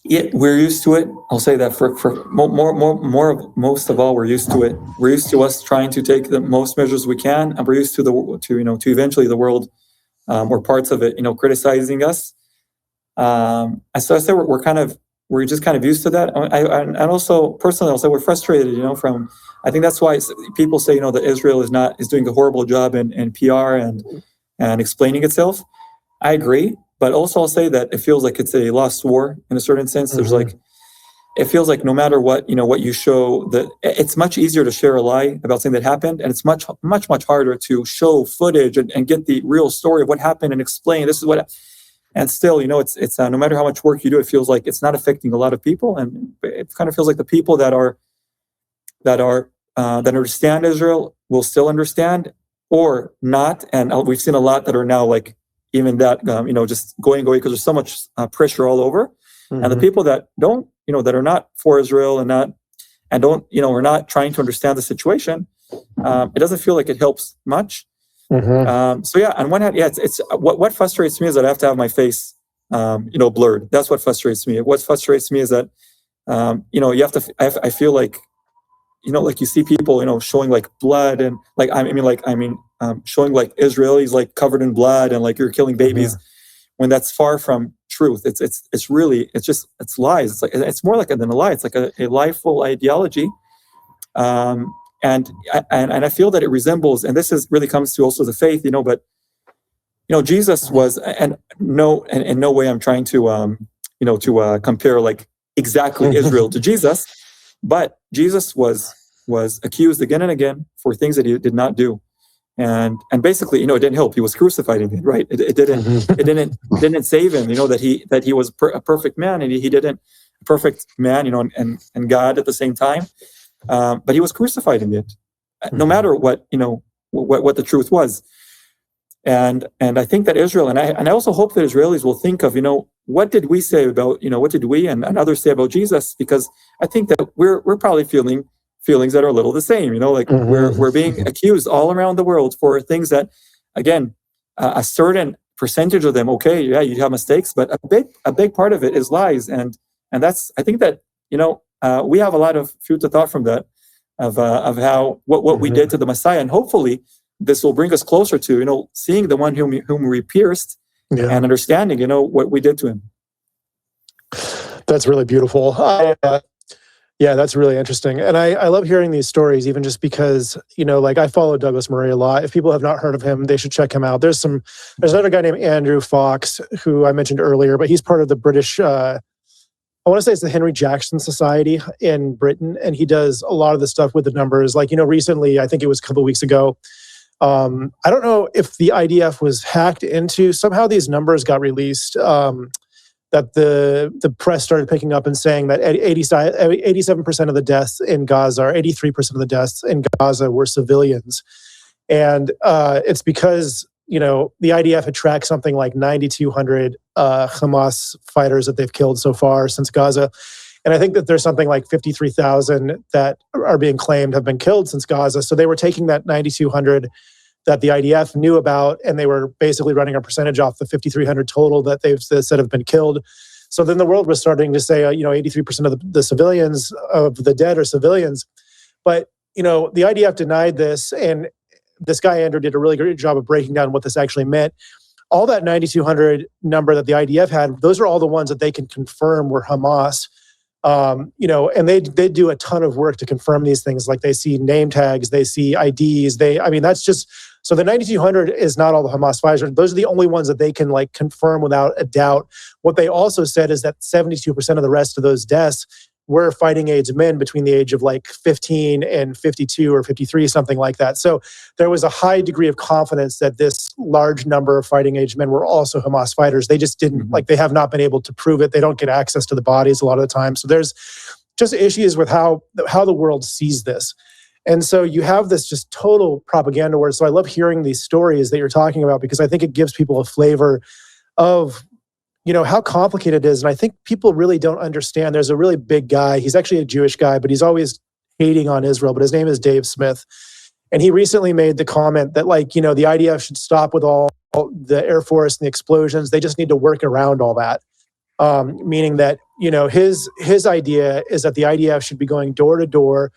Yeah, we're used to it. I'll say that for most of all, we're used to it. We're used to us trying to take the most measures we can, and we're used to to eventually the world, or parts of it, criticizing us. And so I say we're just kind of used to that. And also personally, I'll say we're frustrated. I think that's why people say, that Israel is doing a horrible job in PR and explaining itself. I agree, but also I'll say that it feels like it's a lost war in a certain sense. There's it feels like no matter what, what you show, that it's much easier to share a lie about something that happened, and it's much harder to show footage and get the real story of what happened and explain this is what. And still, it's no matter how much work you do, it feels like it's not affecting a lot of people, and it kind of feels like the people that understand Israel will still understand or not. And we've seen a lot that are now like even that, just going away because there's so much pressure all over. And the people that don't, that are not for Israel and don't, are not trying to understand the situation, it doesn't feel like it helps much. So yeah, on one hand, yeah, it's what frustrates me is that I have to have my face, blurred. That's what frustrates me. What frustrates me is that, you have to. I feel like, like you see people, showing like blood and like showing like Israelis like covered in blood and like you're killing babies, when that's far from truth. It's lies. It's more like than a lie. It's like a lieful ideology. And I feel that it resembles, and this really comes to also the faith, but Jesus was, and in no way I'm trying to compare like exactly Israel to Jesus, but Jesus was accused again and again for things that he did not do, and basically it didn't help. He was crucified again, right? It didn't save him. That he was a perfect man, and he didn't perfect man, and God at the same time. But he was crucified in it, no matter what what the truth was, and I think that Israel and I also hope that Israelis will think of what did we say about what did we and others say about Jesus, because I think that we're probably feelings that are a little the same, like we're being accused all around the world for things that, again, a certain percentage of them, okay, yeah, you have mistakes, but a big part of it is lies, and that's, I think that we have a lot of food to thought from that, of how what we did to the Messiah, and hopefully this will bring us closer to seeing the one whom we pierced, and understanding what we did to him. That's really beautiful. Yeah, that's really interesting, and I love hearing these stories, even just because like I follow Douglas Murray a lot. If people have not heard of him, they should check him out. There's another guy named Andrew Fox who I mentioned earlier, but he's part of the British. I want to say it's the Henry Jackson Society in Britain, and he does a lot of the stuff with the numbers. Like, recently, I think it was a couple of weeks ago, I don't know if the IDF was hacked into, somehow these numbers got released, that the press started picking up and saying that 87% of the deaths in Gaza, or 83% of the deaths in Gaza were civilians. And it's because the IDF had tracked something like 9,200 Hamas fighters that they've killed so far since Gaza. And I think that there's something like 53,000 that are being claimed have been killed since Gaza. So they were taking that 9,200 that the IDF knew about, and they were basically running a percentage off the 5,300 total that they've said have been killed. So then the world was starting to say, 83% of the civilians of the dead are civilians. But, the IDF denied this, and this guy, Andrew, did a really great job of breaking down what this actually meant. All that 9,200 number that the IDF had, those are all the ones that they can confirm were Hamas. And they do a ton of work to confirm these things. Like they see name tags, they see IDs. That's just, so the 9,200 is not all the Hamas fighters. Those are the only ones that they can like confirm without a doubt. What they also said is that 72% of the rest of those deaths were fighting age men between the age of like 15 and 52 or 53, something like that. So there was a high degree of confidence that this large number of fighting age men were also Hamas fighters. They just didn't, they have not been able to prove it. They don't get access to the bodies a lot of the time. So there's just issues with how the world sees this. And so you have this just total propaganda war. So I love hearing these stories that you're talking about, because I think it gives people a flavor of how complicated it is. And I think people really don't understand. There's a really big guy. He's actually a Jewish guy, but he's always hating on Israel. But his name is Dave Smith. And he recently made the comment that, the IDF should stop with all the Air Force and the explosions. They just need to work around all that. Meaning that, his idea is that the IDF should be going door to door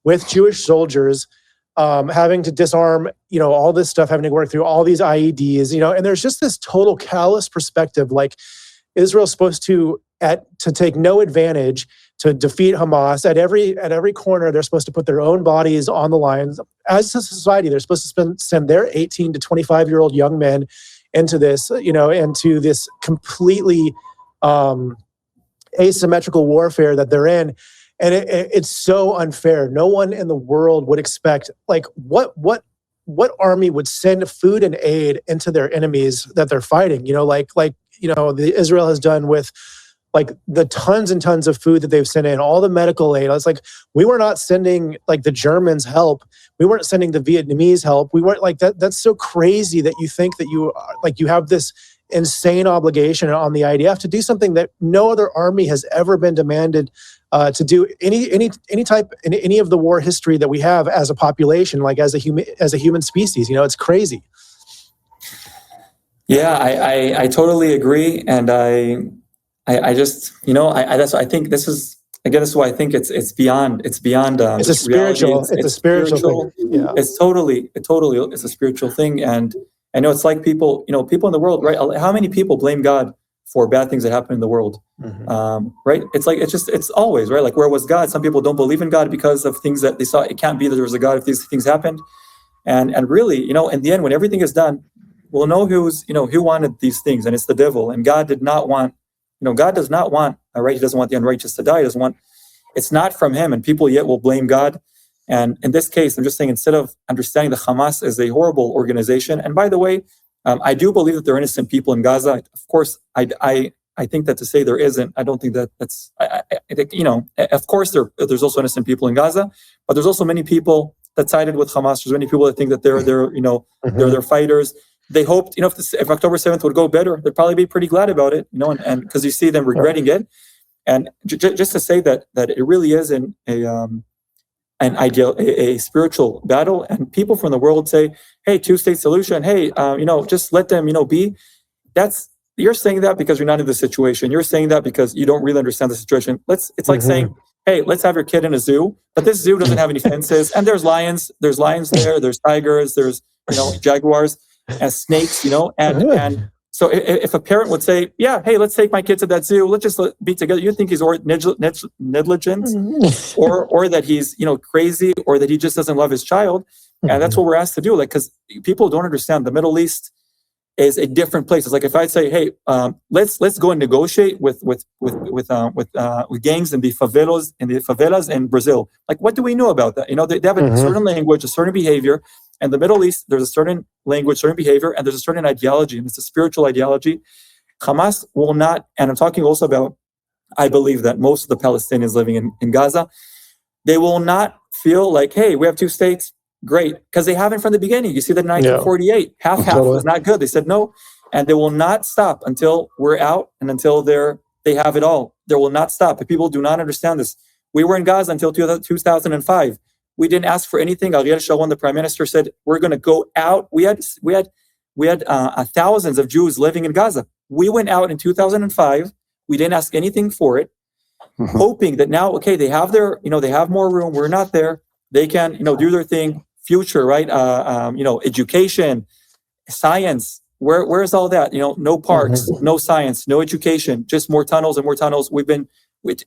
with Jewish soldiers, having to disarm, all this stuff, having to work through all these IEDs, and there's just this total callous perspective. Like Israel's supposed to take no advantage. to defeat Hamas. At every corner, they're supposed to put their own bodies on the lines. As a society, they're supposed to send their 18 to 25-year-old young men into this, into this completely asymmetrical warfare that they're in. And it's so unfair. No one in the world would expect, like, what army would send food and aid into their enemies that they're fighting? The Israel has done with, like, the tons and tons of food that they've sent in, all the medical aid. It's like, we were not sending, like, the Germans help. We weren't sending the Vietnamese help. We weren't, like, that. That's so crazy that you think that you have this insane obligation on the IDF to do something that no other army has ever been demanded to do any type in any of the war history that we have as a population, like as a human species. It's crazy. Yeah, I totally agree, and I just I think this is, again, this is why I think it's beyond it's a spiritual reality. It's a spiritual thing. Yeah. It's totally it's a spiritual thing. And I know it's like people in the world, right? How many people blame God for bad things that happen in the world? Right? It's always, right? Like, where was God? Some people don't believe in God because of things that they saw. It can't be that there was a God if these things happened. And really, in the end, when everything is done, we'll know who wanted these things, and it's the devil. And God did not want, God does not want, right? He doesn't want the unrighteous to die. He doesn't want, it's not from him, and people yet will blame God. And in this case, I'm just saying, instead of understanding the Hamas as a horrible organization, and by the way, I do believe that there are innocent people in Gaza. Of course, I think that to say there isn't, I don't think that's, I think, of course there's also innocent people in Gaza, but there's also many people that sided with Hamas. There's many people that think that they're they're fighters. They hoped, if October 7th would go better, they'd probably be pretty glad about it, and because you see them regretting it. And just to say that it really is a spiritual battle, and people from the world say, hey, two-state solution, hey, just let them, be. You're saying that because you're not in the situation. You're saying that because you don't really understand the situation. It's like saying, hey, let's have your kid in a zoo, but this zoo doesn't have any fences, and there's lions there, there's tigers, there's jaguars and snakes, and so if a parent would say, yeah, hey, let's take my kids to that zoo, let's just be together, you think he's negligent, or that he's crazy, or that he just doesn't love his child. And that's what we're asked to do, because people don't understand the Middle East is a different place. It's like if I'd say, hey, let's go and negotiate with gangs in the favelas in Brazil. Like, what do we know about that? They have a certain language, a certain behavior. And the Middle East, there's a certain language, certain behavior, and there's a certain ideology, and it's a spiritual ideology. Hamas will not, and I'm talking also about, I believe that most of the Palestinians living in Gaza, they will not feel like, hey, we have two states, great, because they haven't from the beginning. You see that in 1948, half was not good. They said no, and they will not stop until we're out and until they have it all. They will not stop. If people do not understand this, we were in Gaza until 2005. We didn't ask for anything. Ariel Sharon, the prime minister, said we're going to go out. We had thousands of Jews living in Gaza. We went out in 2005. We didn't ask anything for it, hoping that now, okay, they have they have more room. We're not there. They can, do their thing. Future, right? Education, science. Where's all that? No parks, no science, no education, just more tunnels and more tunnels.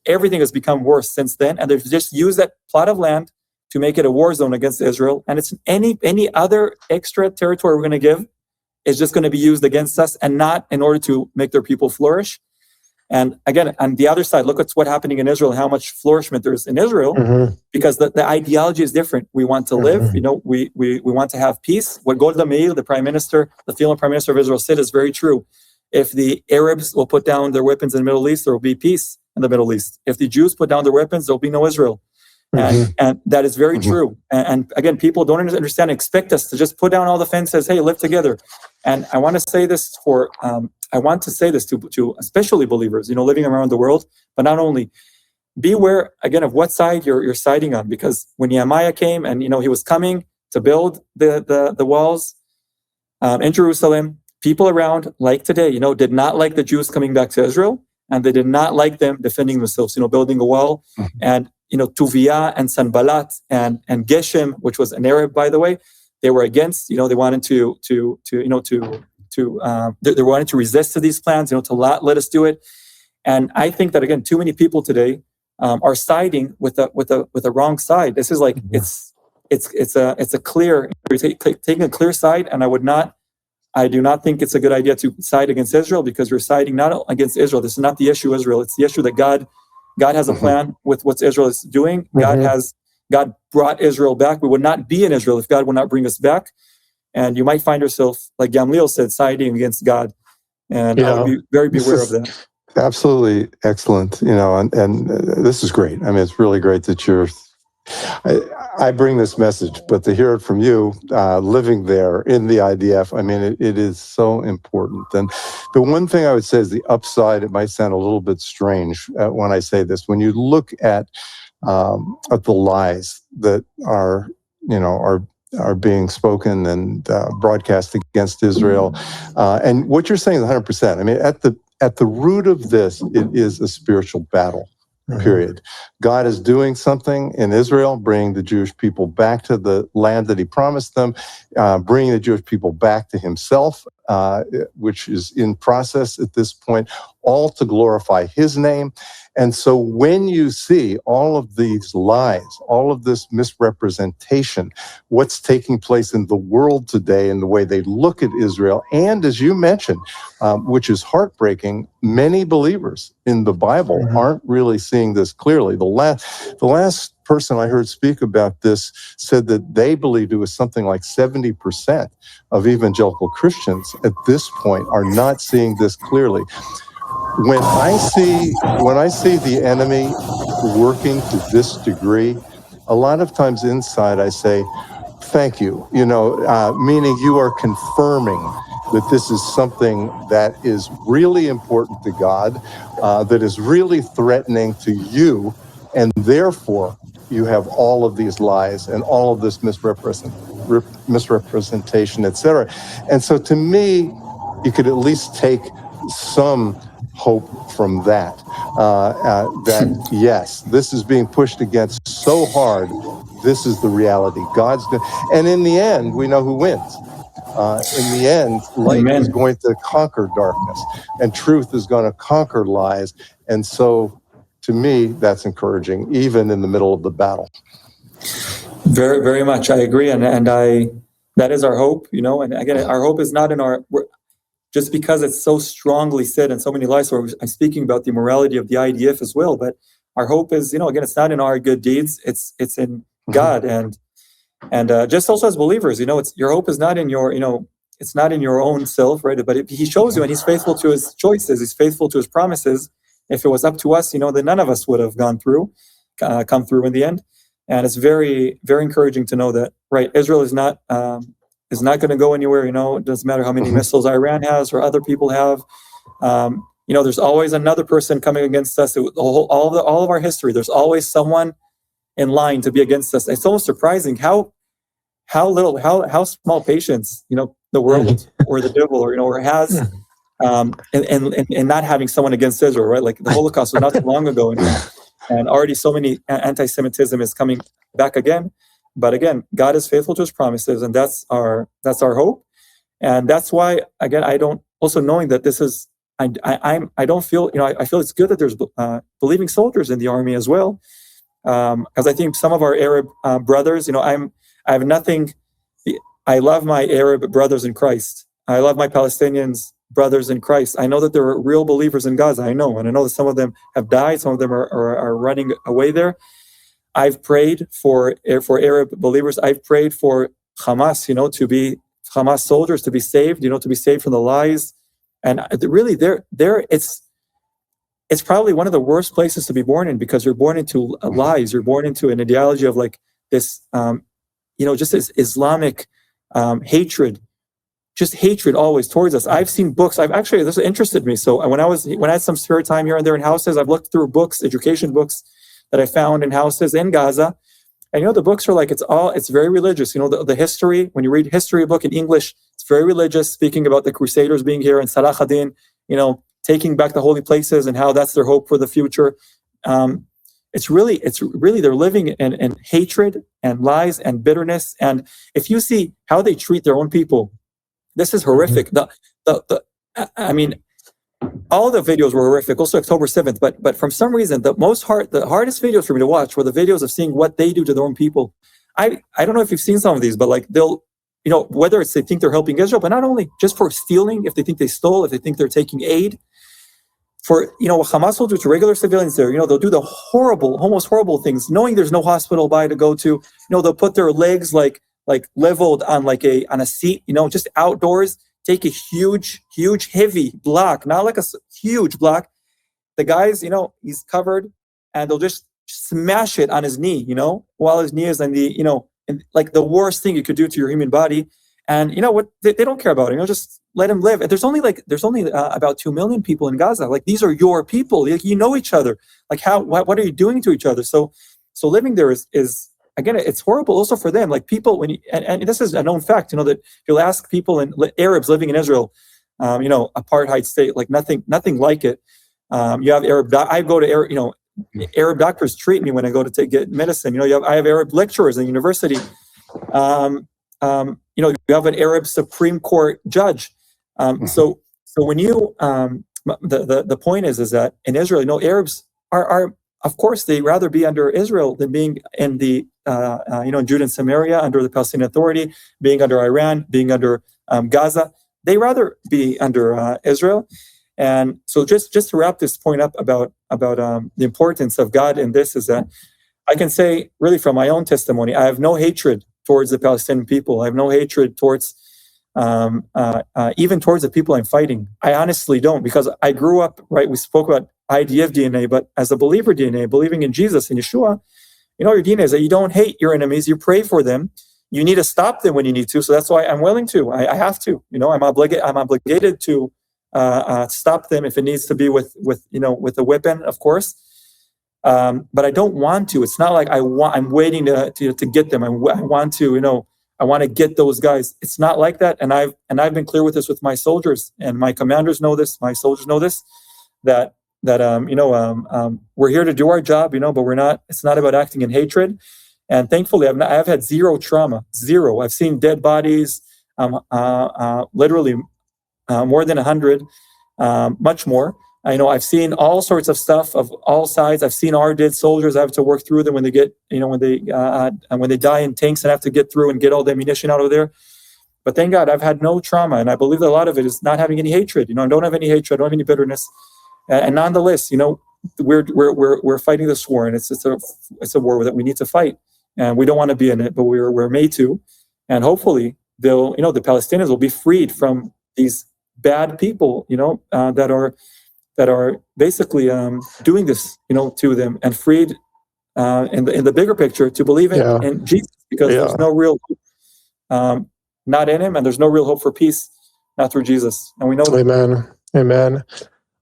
Everything has become worse since then, and they've just used that plot of land to make it a war zone against Israel. And it's any other extra territory we're going to give is just going to be used against us, and not in order to make their people flourish. And again, on the other side, look at what's happening in Israel, how much flourishment there is in Israel, because the ideology is different. We want to live, we want to have peace. What Golda Meir, the female prime minister of Israel, said is very true. If the Arabs will put down their weapons in the Middle East, there will be peace in the Middle East. If the Jews put down their weapons, there will be no Israel. And that is very true. And again, people don't understand, expect us to just put down all the fences, hey, live together. And I want to say this to especially believers, living around the world, but not only. Beware, again, of what side you're siding on, because when Nehemiah came and, he was coming to build the walls in Jerusalem, people around, like today, did not like the Jews coming back to Israel, and they did not like them defending themselves, building a wall. And Tuvia and Sanballat and Geshem, which was an Arab, by the way, they were against. They wanted they wanted to resist to these plans. To let us do it. And I think that, again, too many people today are siding with the wrong side. This is like it's a clear, taking a clear side, and I do not think it's a good idea to side against Israel, because you're siding not against Israel. This is not the issue Israel. It's the issue that God has a plan with what Israel is doing. God brought Israel back. We would not be in Israel if God would not bring us back. And you might find yourself, like Gamliel said, siding against God. And I would be very beware of that. Absolutely excellent. And this is great. I mean, it's really great that I bring this message, but to hear it from you, living there in the IDF, I mean, it is so important. And the one thing I would say is the upside. It might sound a little bit strange when I say this. When you look at the lies that are being spoken and broadcast against Israel, and what you're saying is 100%. I mean, at the root of this, it is a spiritual battle. Period. God is doing something in Israel, bringing the Jewish people back to the land that he promised them, bringing the Jewish people back to himself, which is in process at this point, all to glorify his name. And so when you see all of these lies, all of this misrepresentation, what's taking place in the world today and the way they look at Israel, and as you mentioned, which is heartbreaking, many believers in the Bible aren't really seeing this clearly. The last person I heard speak about this said that they believed it was something like 70% of evangelical Christians at this point are not seeing this clearly. When I see the enemy working to this degree, a lot of times inside I say, thank you, meaning you are confirming that this is something that is really important to God, that is really threatening to you, and therefore you have all of these lies and all of this misrepresentation, etc. And so to me, you could at least take some hope from that, that yes, this is being pushed against so hard. This is the reality. And in the end, we know who wins. In the end, light is going to conquer darkness, and truth is going to conquer lies. And so, to me, that's encouraging, even in the middle of the battle. Very, very much. I agree. And that is our hope, and again, our hope is not in just because it's so strongly said and so many lies. So I'm speaking about the morality of the IDF as well, but our hope is, again, it's not in our good deeds. It's in God. And just also as believers, your hope is not in your, it's not in your own self, right? But he shows you, and he's faithful to his choices. He's faithful to his promises. If it was up to us, then none of us would have come through in the end. And it's very, very encouraging to know that, right, Israel is not going to go anywhere. It doesn't matter how many missiles Iran has or other people have. There's always another person coming against us. All of our history, there's always someone in line to be against us. It's almost surprising how small patience, the world or the devil or has, and not having someone against Israel, right? Like the Holocaust was not too long ago, and already so many anti-Semitism is coming back again. But again, God is faithful to his promises, and that's our hope. And that's why, again, I don't, also knowing that this is, I don't feel, I feel it's good that there's believing soldiers in the army as well. Because I think some of our Arab brothers, I have nothing, I love my Arab brothers in Christ. I love my Palestinians brothers in Christ. I know that there are real believers in Gaza. I know that some of them have died. Some of them are running away there. I've prayed for Arab believers. I've prayed for Hamas, to be Hamas soldiers, to be saved, to be saved from the lies. And really, it's probably one of the worst places to be born in, because you're born into lies. You're born into an ideology of like this, just this Islamic hatred, just hatred always towards us. I've seen books. This interested me. So when I had some spare time here and there in houses, I've looked through books, education books that I found in houses in Gaza. And, the books are like, it's very religious. The history, when you read history book in English, it's very religious, speaking about the Crusaders being here and Salah ad-Din, taking back the holy places and how that's their hope for the future. It's really, they're living in hatred and lies and bitterness. And if you see how they treat their own people, this is horrific. all the videos were horrific. Also October 7th, but from some reason, the hardest videos for me to watch were the videos of seeing what they do to their own people. I don't know if you've seen some of these, but like they'll, whether it's they think they're helping Israel, but not only just for stealing, if they think they stole, if they think they're taking aid. For, what Hamas will do to regular civilians there, they'll do the horrible, almost horrible things, knowing there's no hospital by to go to. They'll put their legs like leveled on on a seat, just outdoors, take a huge, heavy block, not like a huge block. The guy's, he's covered, and they'll just smash it on his knee, while his knee is on the, and like the worst thing you could do to your human body. And what, they don't care about it, just let him live. And there's only about 2 million people in Gaza. Like, these are your people. Like, you know each other. Like, what are you doing to each other? So living there is again, it's horrible also for them. Like, people, and this is a known fact, that you'll ask people Arabs living in Israel, apartheid state, like nothing like it. You have I go to Arab, Arab doctors treat me when I go to get medicine. I have Arab lecturers in university. You have an Arab Supreme Court judge. So when you, the point is that in Israel, Arabs are, of course, they rather be under Israel than being in the, in Judah and Samaria under the Palestinian Authority, being under Iran, being under Gaza. They rather be under Israel. And so just to wrap this point up about the importance of God in this is that I can say, really, from my own testimony, I have no hatred towards the Palestinian people. I have no hatred towards, even towards the people I'm fighting. I honestly don't, because I grew up, right? We spoke about IDF DNA, but as a believer DNA, believing in Jesus and Yeshua, your DNA is that you don't hate your enemies, you pray for them. You need to stop them when you need to. So that's why I'm willing to. I have to. I'm obligated to stop them if it needs to be with a weapon, of course. But I don't want to. It's not like I'm waiting to get them. I want to, I want to get those guys. It's not like that. And I've been clear with this with my soldiers, and my commanders know this. My soldiers know this. That we're here to do our job, but we're not. It's not about acting in hatred. And thankfully, I've had zero trauma. Zero. I've seen dead bodies. Literally more than 100. Much more. I've seen all sorts of stuff of all sides. I've seen our dead soldiers. I have to work through them when they get, when they die in tanks, and I have to get through and get all the ammunition out of there. But thank God, I've had no trauma, and I believe that a lot of it is not having any hatred. I don't have any hatred. I don't have any bitterness. And nonetheless, we're fighting this war, and it's a war that we need to fight, and we don't want to be in it, but we're made to. And hopefully, the Palestinians will be freed from these bad people, that are basically doing this, to them, and freed in the bigger picture to believe in Jesus, because there's no real hope, not in him, and there's no real hope for peace, not through Jesus. And we know that. Amen.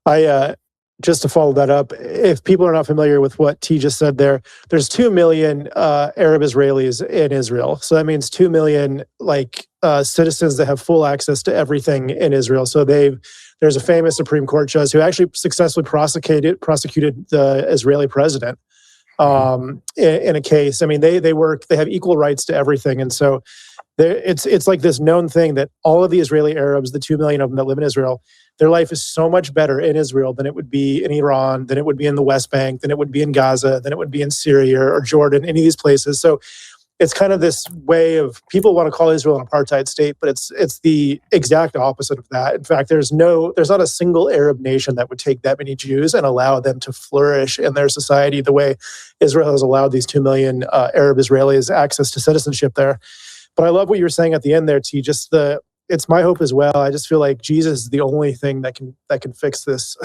I just to follow that up, if people are not familiar with what T just said there's 2 million Arab Israelis in Israel. So that means 2 million citizens that have full access to everything in Israel. So there's a famous Supreme Court judge who actually successfully prosecuted the Israeli president in a case. I mean, they have equal rights to everything. And so it's like this known thing that all of the Israeli Arabs, the 2 million of them that live in Israel, their life is so much better in Israel than it would be in Iran, than it would be in the West Bank, than it would be in Gaza, than it would be in Syria or Jordan, any of these places. So it's kind of this way of, people want to call Israel an apartheid state, but it's the exact opposite of that. In fact, there's not a single Arab nation that would take that many Jews and allow them to flourish in their society the way Israel has allowed these 2 million Arab Israelis access to citizenship there. But I love what you were saying at the end there, T. It's my hope as well. I just feel like Jesus is the only thing that can fix this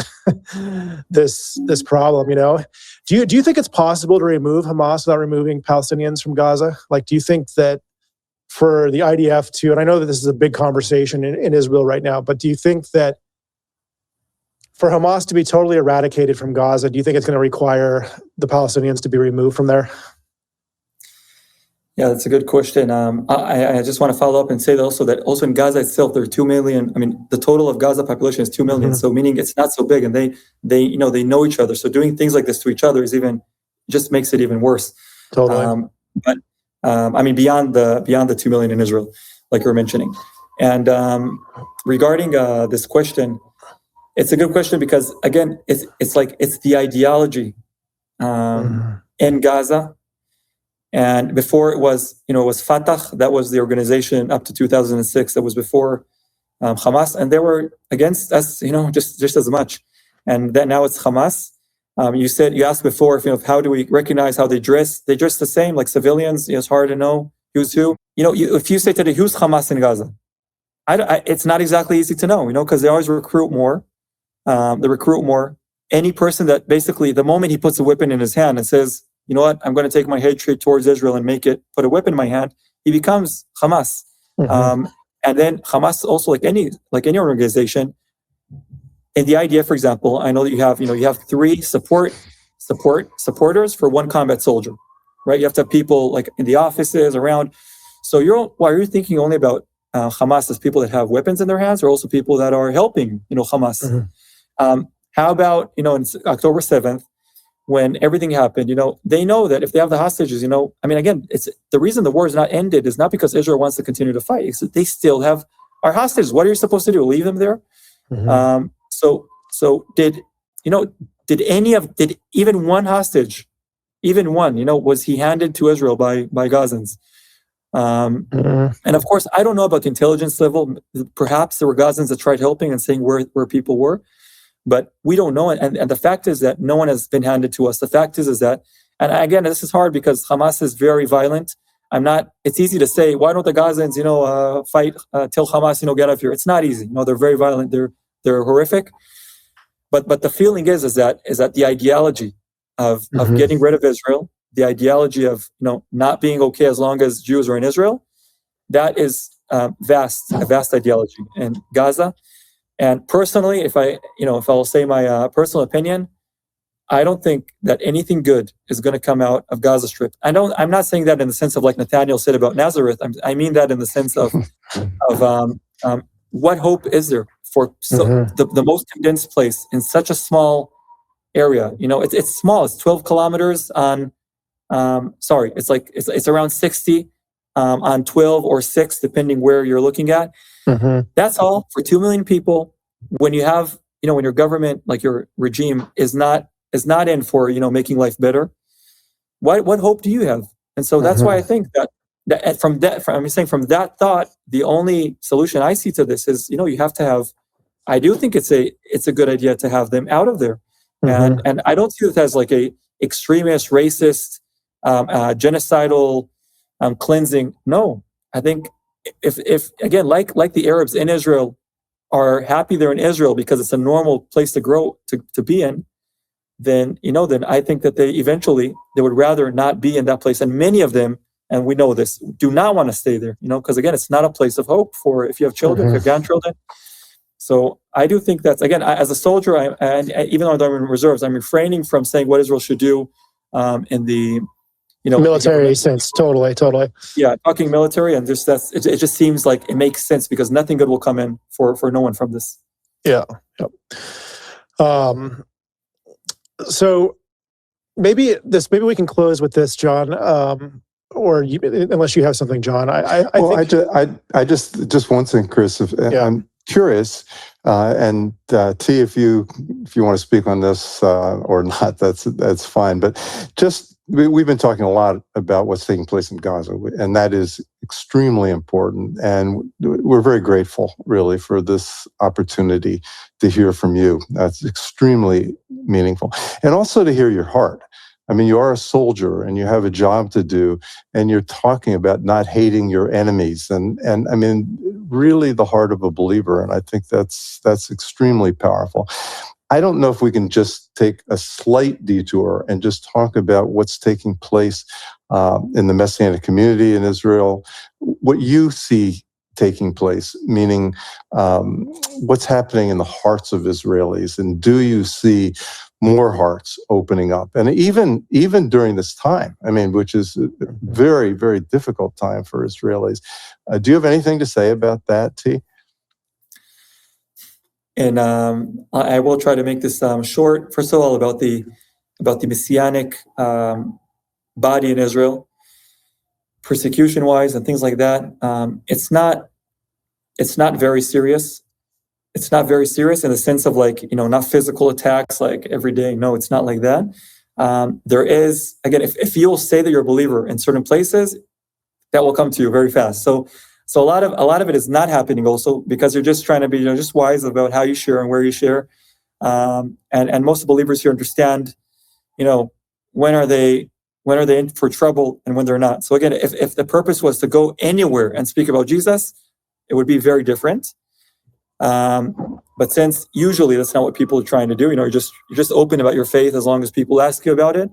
this problem. Do you think it's possible to remove Hamas without removing Palestinians from Gaza? Like, do you think that for the IDF to, and I know that this is a big conversation in Israel right now, but do you think that for Hamas to be totally eradicated from Gaza, do you think it's going to require the Palestinians to be removed from there? Yeah, that's a good question. I just want to follow up and say also that also in Gaza itself, there are 2 million. I mean, the total of Gaza population is 2 million. So meaning it's not so big, and they know each other. So doing things like this to each other just makes it even worse. Totally. But I mean, beyond the 2 million in Israel, like you were mentioning. And regarding this question, It's a good question because, again, it's like it's the ideology in Gaza. And before it was Fatah, that was the organization up to 2006, that was before Hamas, and they were against us, just as much. And then now it's Hamas. You asked before, how do we recognize how they dress? They dress the same, like civilians. It's hard to know who's who. If you say today, who's Hamas in Gaza? It's not exactly easy to know, because they always recruit more. They recruit more. Any person that basically, the moment he puts a weapon in his hand and says, you know what, I'm going to take my hatred towards Israel and put a weapon in my hand, he becomes Hamas. And then Hamas also, like any organization, in the IDF, for example, I know that you have 3 supporters for 1 combat soldier, right? You have to have people like in the offices around. So you're thinking only about Hamas as people that have weapons in their hands, or also people that are helping, Hamas. How about, in October 7th, when everything happened, they know that if they have the hostages, again, it's the reason the war is not ended is not because Israel wants to continue to fight. It's that they still have our hostages. What are you supposed to do? Leave them there? So did even one hostage, was he handed to Israel by Gazans? And of course, I don't know about the intelligence level. Perhaps there were Gazans that tried helping and saying where people were, but we don't know. And the fact is that no one has been handed to us. The fact is that, and again, this is hard because Hamas is very violent. It's easy to say, why don't the Gazans, fight till Hamas, get out of here? It's not easy. They're very violent. They're horrific. But the feeling is that the ideology of getting rid of Israel, the ideology of not being okay as long as Jews are in Israel, that is a vast ideology in Gaza. And personally, if I'll say my personal opinion, I don't think that anything good is going to come out of Gaza Strip. I'm not saying that in the sense of like Nathaniel said about Nazareth. I mean that in the sense of what hope is there for the most condensed place in such a small area? It's small. It's 12 kilometers on. It's around 60 on 12 or 6, depending where you're looking at. That's all for 2 million people. When you have, when your government, like your regime, is not in for making life better, what hope do you have? And so that's why I think that from that thought, the only solution I see to this is you have to have. I do think it's a good idea to have them out of there, and I don't see it as like a extremist, racist, genocidal cleansing. No, I think if again, like the Arabs in Israel are happy they're in Israel because it's a normal place to grow to be in, then I think that they would rather not be in that place. And many of them, and we know this, do not want to stay there, because again, it's not a place of hope for if you have children, if you have grandchildren. So I do think that's, again, as a soldier, and even though I'm in reserves, I'm refraining from saying what Israel should do in the military sense. Totally. Yeah, talking military, and it just seems like it makes sense because nothing good will come in for no one from this. Yeah. Yep. So maybe we can close with this, John. Or unless you have something, John. I just one thing, Chris. I'm curious, and T, if you want to speak on this or not, that's fine. But we've been talking a lot about what's taking place in Gaza, and that is extremely important. And we're very grateful, really, for this opportunity to hear from you. That's extremely meaningful, and also to hear your heart. I mean, you are a soldier and you have a job to do, and you're talking about not hating your enemies, and I mean, really the heart of a believer. And I think that's extremely powerful. I don't know if we can just take a slight detour and just talk about what's taking place in the Messianic community in Israel, what you see taking place, meaning what's happening in the hearts of Israelis, and do you see more hearts opening up? And even during this time, I mean, which is a very, very difficult time for Israelis. Do you have anything to say about that, T? And I will try to make this short. First of all, about the Messianic body in Israel, persecution-wise and things like that. It's not very serious. it's not very serious in the sense of like, not physical attacks like every day. No, it's not like that. There is, again, if you'll say that you're a believer in certain places, that will come to you very fast. So a lot of it is not happening also because you're just trying to be, just wise about how you share and where you share. And most believers here understand, when are they in for trouble and when they're not. So again, if the purpose was to go anywhere and speak about Jesus, it would be very different. But since usually that's not what people are trying to do, you're just open about your faith as long as people ask you about it.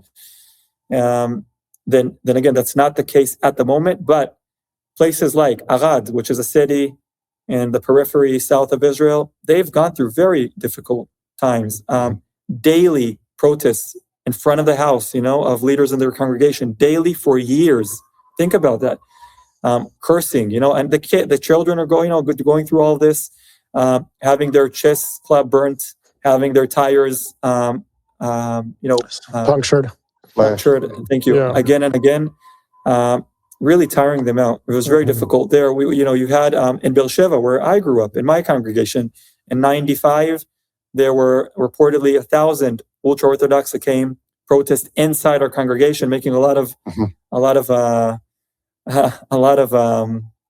Then again, that's not the case at the moment. But places like Arad, which is a city in the periphery south of Israel, they've gone through very difficult times. Daily protests in front of the house, of leaders in their congregation, daily for years. Think about that. Cursing, and the children are going through all of this, having their chests burnt, having their tires, punctured. Thank you. Yeah. Again and again, really tiring them out. It was very difficult there. You had in Beersheba, where I grew up, in my congregation, in '95, there were reportedly 1,000 ultra-Orthodox that came protest inside our congregation, making a lot of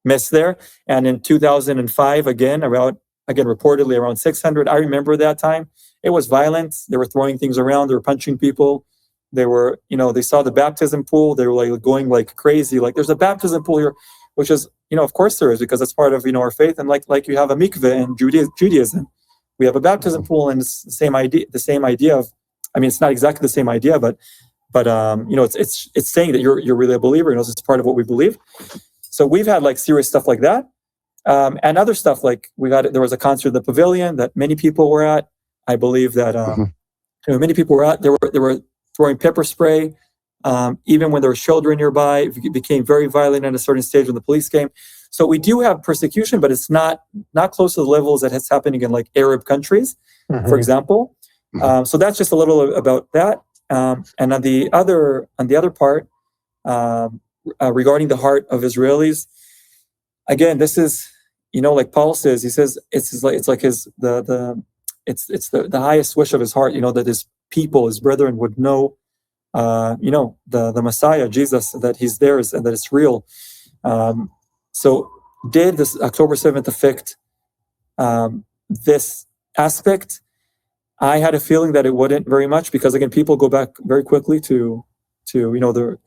mess there. And in 2005, reportedly around 600. I remember that time. It was violent. They were throwing things around. They were punching people. They were, they saw the baptism pool. They were like going like crazy. Like, there's a baptism pool here, which is, of course there is, because it's part of, our faith. And like you have a mikveh in Judaism, we have a baptism pool, and it's the same idea of, it's not exactly the same idea, but it's saying that you're really a believer. It's part of what we believe. So we've had like serious stuff like that, and other stuff like there was a concert in the pavilion that many people were at. I believe that many people were at. They were throwing pepper spray, even when there were children nearby. It became very violent at a certain stage when the police came. So we do have persecution, but it's not close to the levels that it's happening in like Arab countries, for example. So that's just a little about that. And on the other part, regarding the heart of Israelis, again, this is, like Paul says, he says it's like the highest wish of his heart, that his people, his brethren would know, the Messiah, Jesus, that he's theirs and that it's real. So did this October 7th affect this aspect? I had a feeling that it wouldn't very much, because again, people go back very quickly to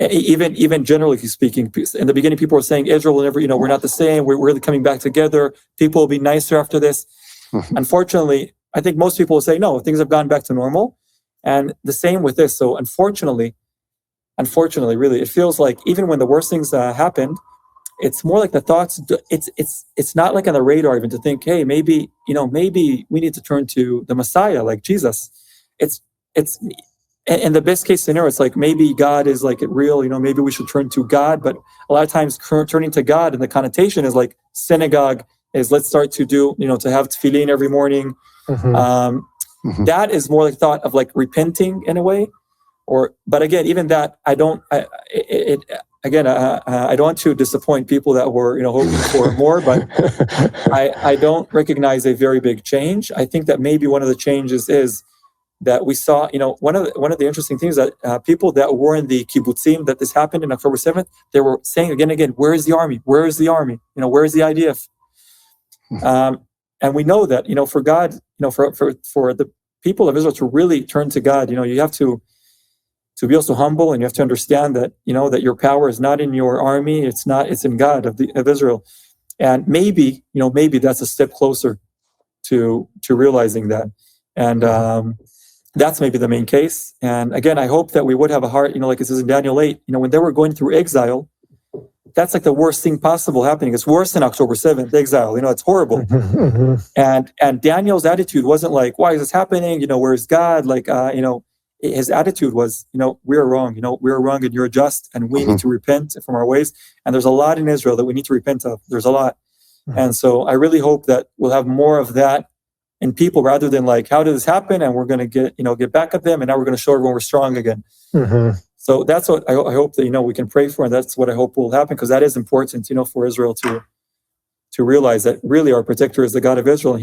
even generally speaking. In the beginning, people were saying Israel will never, we're not the same. We're really coming back together. People will be nicer after this. Unfortunately, I think most people will say no. Things have gone back to normal, and the same with this. So unfortunately, really, it feels like even when the worst things happened, it's more like the thoughts. It's not like on the radar even to think, hey, maybe we need to turn to the Messiah, like Jesus. It's in the best case scenario, it's like maybe God is like real. Maybe we should turn to God. But a lot of times, turning to God, and the connotation is like synagogue is let's start to do to have tefillin every morning. That is more like thought of like repenting in a way. But again, even that, I don't want to disappoint people that were, hoping for more, but I don't recognize a very big change. I think that maybe one of the changes is that we saw, one of the interesting things that people that were in the kibbutzim that this happened in October 7th, they were saying again, where is the army? Where is the army? Where is the IDF? And we know that, for God, for the people of Israel to really turn to God, you have to be also humble, and you have to understand that, that your power is not in your army. It's in God of Israel. And maybe that's a step closer to realizing that. And that's maybe the main case. And again, I hope that we would have a heart, like it says in Daniel 8, when they were going through exile, that's like the worst thing possible happening. It's worse than October 7th, exile, it's horrible. And Daniel's attitude wasn't like, why is this happening? Where's God? Like, his attitude was, we're wrong, we're wrong and you're just, and we need to repent from our ways. And there's a lot in Israel that we need to repent of. There's a lot. And so I really hope that we'll have more of that in people, rather than like, how did this happen? And we're going to get back at them. And now we're going to show everyone we're strong again. So that's what I hope that, we can pray for. And that's what I hope will happen, because that is important, for Israel to realize that really our protector is the God of Israel, and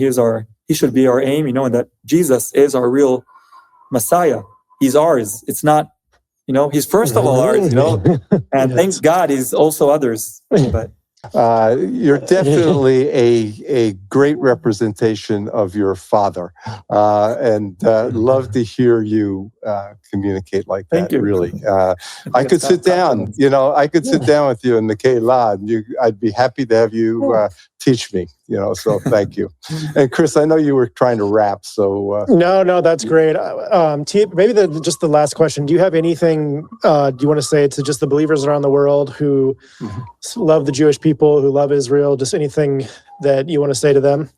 he should be our aim, and that Jesus is our real Messiah. He's ours. It's not, he's first of all ours, and Yes. thank God he's also others. But you're definitely a great representation of your father, and love to hear you communicate like that. Thank you. Really, I could sit down. I could sit down with you in the Keilah, and I'd be happy to have you teach me. So thank you. And Chris, I know you were trying to wrap, so No, that's great. Maybe just the last question. Do you have anything do you want to say to just the believers around the world who love the Jewish people, who love Israel? Just anything that you want to say to them?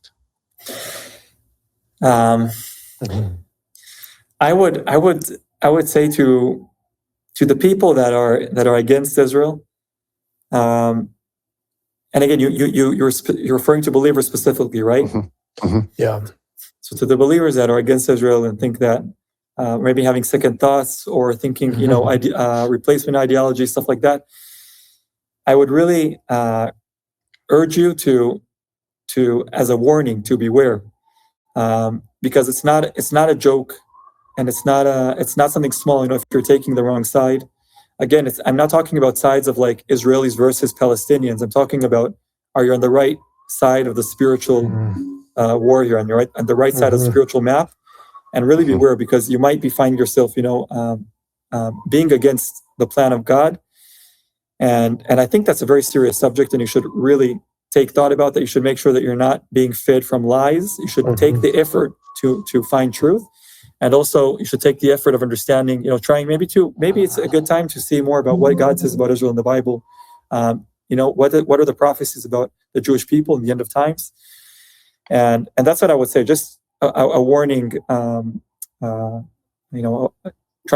I would say to the people that are against Israel, and again, you're referring to believers specifically, right? Mm-hmm. Mm-hmm. Yeah. So to the believers that are against Israel and think that maybe having second thoughts or thinking, replacement ideology, stuff like that, I would really urge you to as a warning to beware, because it's not a joke, and it's not something small. If you're taking the wrong side. Again, I'm not talking about sides of like Israelis versus Palestinians. I'm talking about, are you on the right side of the spiritual war here, on the right side of the spiritual map? And really beware, because you might be finding yourself, being against the plan of God. And I think that's a very serious subject, and you should really take thought about that. You should make sure that you're not being fed from lies. You should take the effort to find truth. And also, you should take the effort of understanding, trying maybe it's a good time to see more about what God says about Israel in the Bible. What are the prophecies about the Jewish people in the end of times? And that's what I would say. Just a warning, trying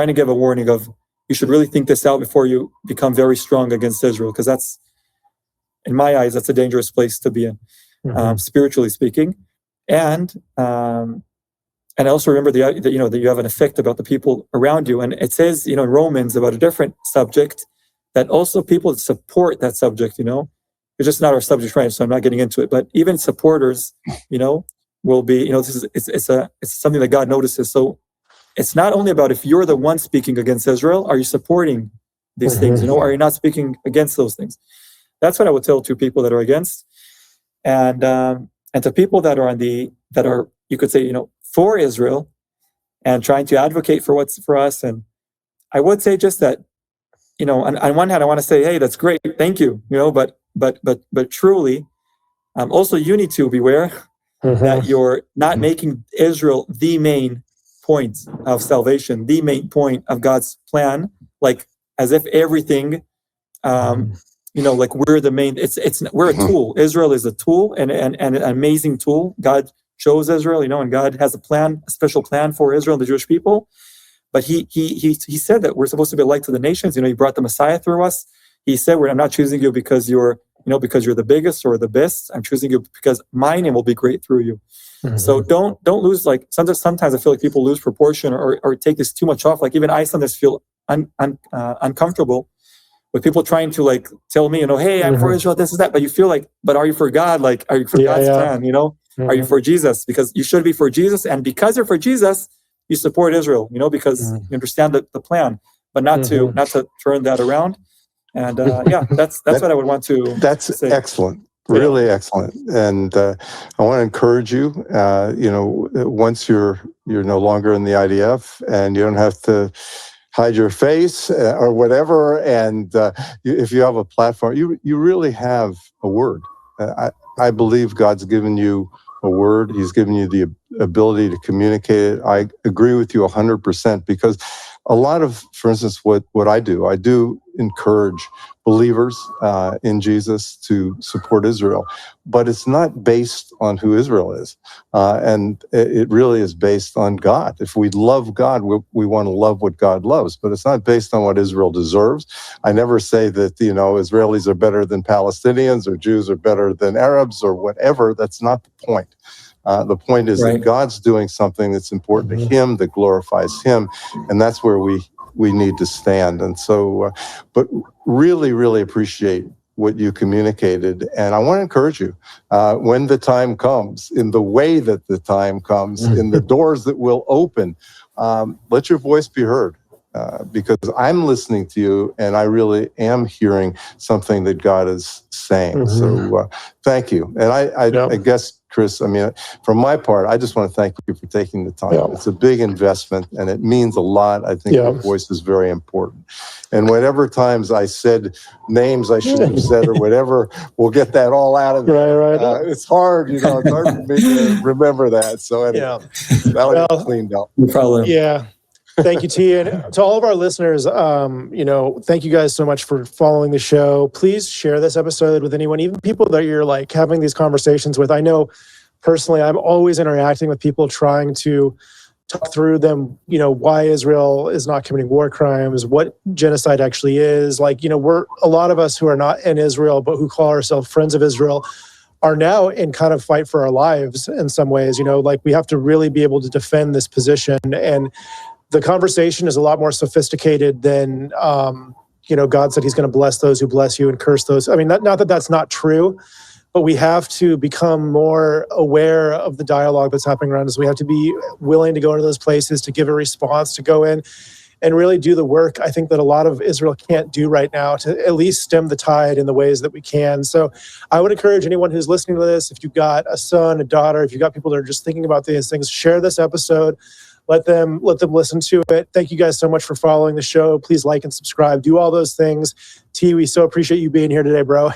to give a warning of, you should really think this out before you become very strong against Israel, because that's, in my eyes, that's a dangerous place to be in, spiritually speaking. And I also remember that you have an effect about the people around you. And it says, in Romans about a different subject, that also people that support that subject, it's just not our subject, right? So I'm not getting into it. But even supporters, will be, it's something that God notices. So it's not only about if you're the one speaking against Israel, are you supporting these things? Are you not speaking against those things? That's what I would tell to people that are against, and to people that are you could say, for Israel, and trying to advocate for what's for us. And I would say just that, on one hand, I want to say, hey, that's great, thank you, but truly, also you need to beware that you're not making Israel the main point of salvation, the main point of God's plan, like as if everything, like we're the main. We're a tool. Israel is a tool, and an amazing tool. God chose Israel, and God has a special plan for Israel and the Jewish people. But he said that we're supposed to be a light to the nations. He brought the Messiah through us. He said, I'm not choosing you because you're the biggest or the best. I'm choosing you because my name will be great through you. So don't lose, like, sometimes I feel like people lose proportion or take this too much off. Like even I sometimes feel uncomfortable with people trying to like tell me, hey, I'm for Israel, this is that. But you feel like, but are you for God? Like, are you for God's plan? Are you for Jesus? Because you should be for Jesus, and because you're for Jesus, you support Israel. Because you understand the plan, but not to turn that around. And that's what I would want to. That's say. Excellent, really excellent. And I want to encourage you. Once you're no longer in the IDF, and you don't have to hide your face or whatever. And if you have a platform, you really have a word. I believe God's given you a word. He's given you the ability to communicate it. I agree with you 100%, because a lot of, for instance, what I do encourage believers in Jesus to support Israel, but it's not based on who Israel is. And it really is based on God. If we love God, we want to love what God loves, but it's not based on what Israel deserves. I never say that, Israelis are better than Palestinians or Jews are better than Arabs or whatever. That's not the point. The point is that God's doing something that's important to Him, that glorifies Him, and that's where we need to stand. And so, but really, really appreciate what you communicated. And I want to encourage you, when the time comes, in the way that the time comes, in the doors that will open, let your voice be heard. Because I'm listening to you, and I really am hearing something that God is saying. So thank you. And I guess, Chris, I mean, from my part, I just want to thank you for taking the time. It's a big investment, and it means a lot. I think your voice is very important. And whatever times I said names I shouldn't have said or whatever, we'll get that all out of there. Right. It's hard, it's hard for me to remember that. So anyway, that'll get cleaned up. No problem. Yeah. Thank you, T. And to all of our listeners, thank you guys so much for following the show. Please share this episode with anyone, even people that you're like having these conversations with. I know personally, I'm always interacting with people trying to talk through them, why Israel is not committing war crimes, what genocide actually is. Like, we're a lot of us who are not in Israel, but who call ourselves friends of Israel, are now in kind of fight for our lives in some ways. Like we have to really be able to defend this position. And the conversation is a lot more sophisticated than, God said he's going to bless those who bless you and curse those. I mean, not that that's not true, but we have to become more aware of the dialogue that's happening around us. We have to be willing to go into those places, to give a response, to go in and really do the work I think that a lot of Israel can't do right now, to at least stem the tide in the ways that we can. So I would encourage anyone who's listening to this, if you've got a son, a daughter, if you've got people that are just thinking about these things, share this episode. Let them listen to it. Thank you guys so much for following the show. Please like and subscribe. Do all those things. T, we so appreciate you being here today, bro.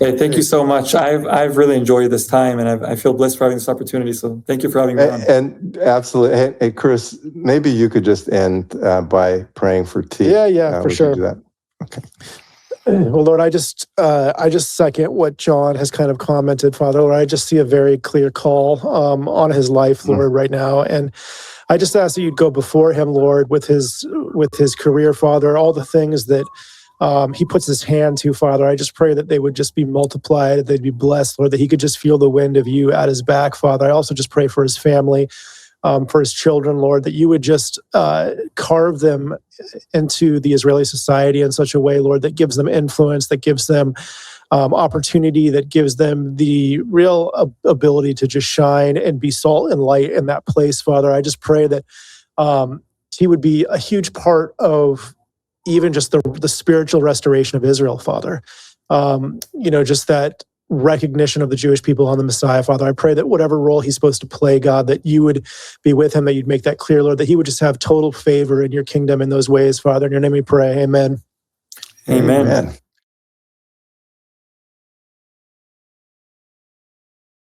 Okay, thank you so much. I've really enjoyed this time, and I feel blessed for having this opportunity. So thank you for having me on. And absolutely. Hey, Chris, maybe you could just end by praying for T. Yeah, for sure. Do that? Okay. Well, Lord, I just second what John has kind of commented, Father. Lord, I just see a very clear call on his life, Lord, right now, and I just ask that you'd go before him, Lord, with his career, Father, all the things that he puts his hand to, Father. I just pray that they would just be multiplied, that they'd be blessed, Lord, that he could just feel the wind of you at his back, Father. I also just pray for his family, for his children, Lord, that you would just carve them into the Israeli society in such a way, Lord, that gives them influence, that gives them opportunity, that gives them the real ability to just shine and be salt and light in that place, Father. I just pray that he would be a huge part of even just the spiritual restoration of Israel, Father. Just that recognition of the Jewish people on the Messiah, Father. I pray that whatever role he's supposed to play, God, that you would be with him, that you'd make that clear, Lord, that he would just have total favor in your kingdom in those ways, Father. In your name we pray. Amen. Amen.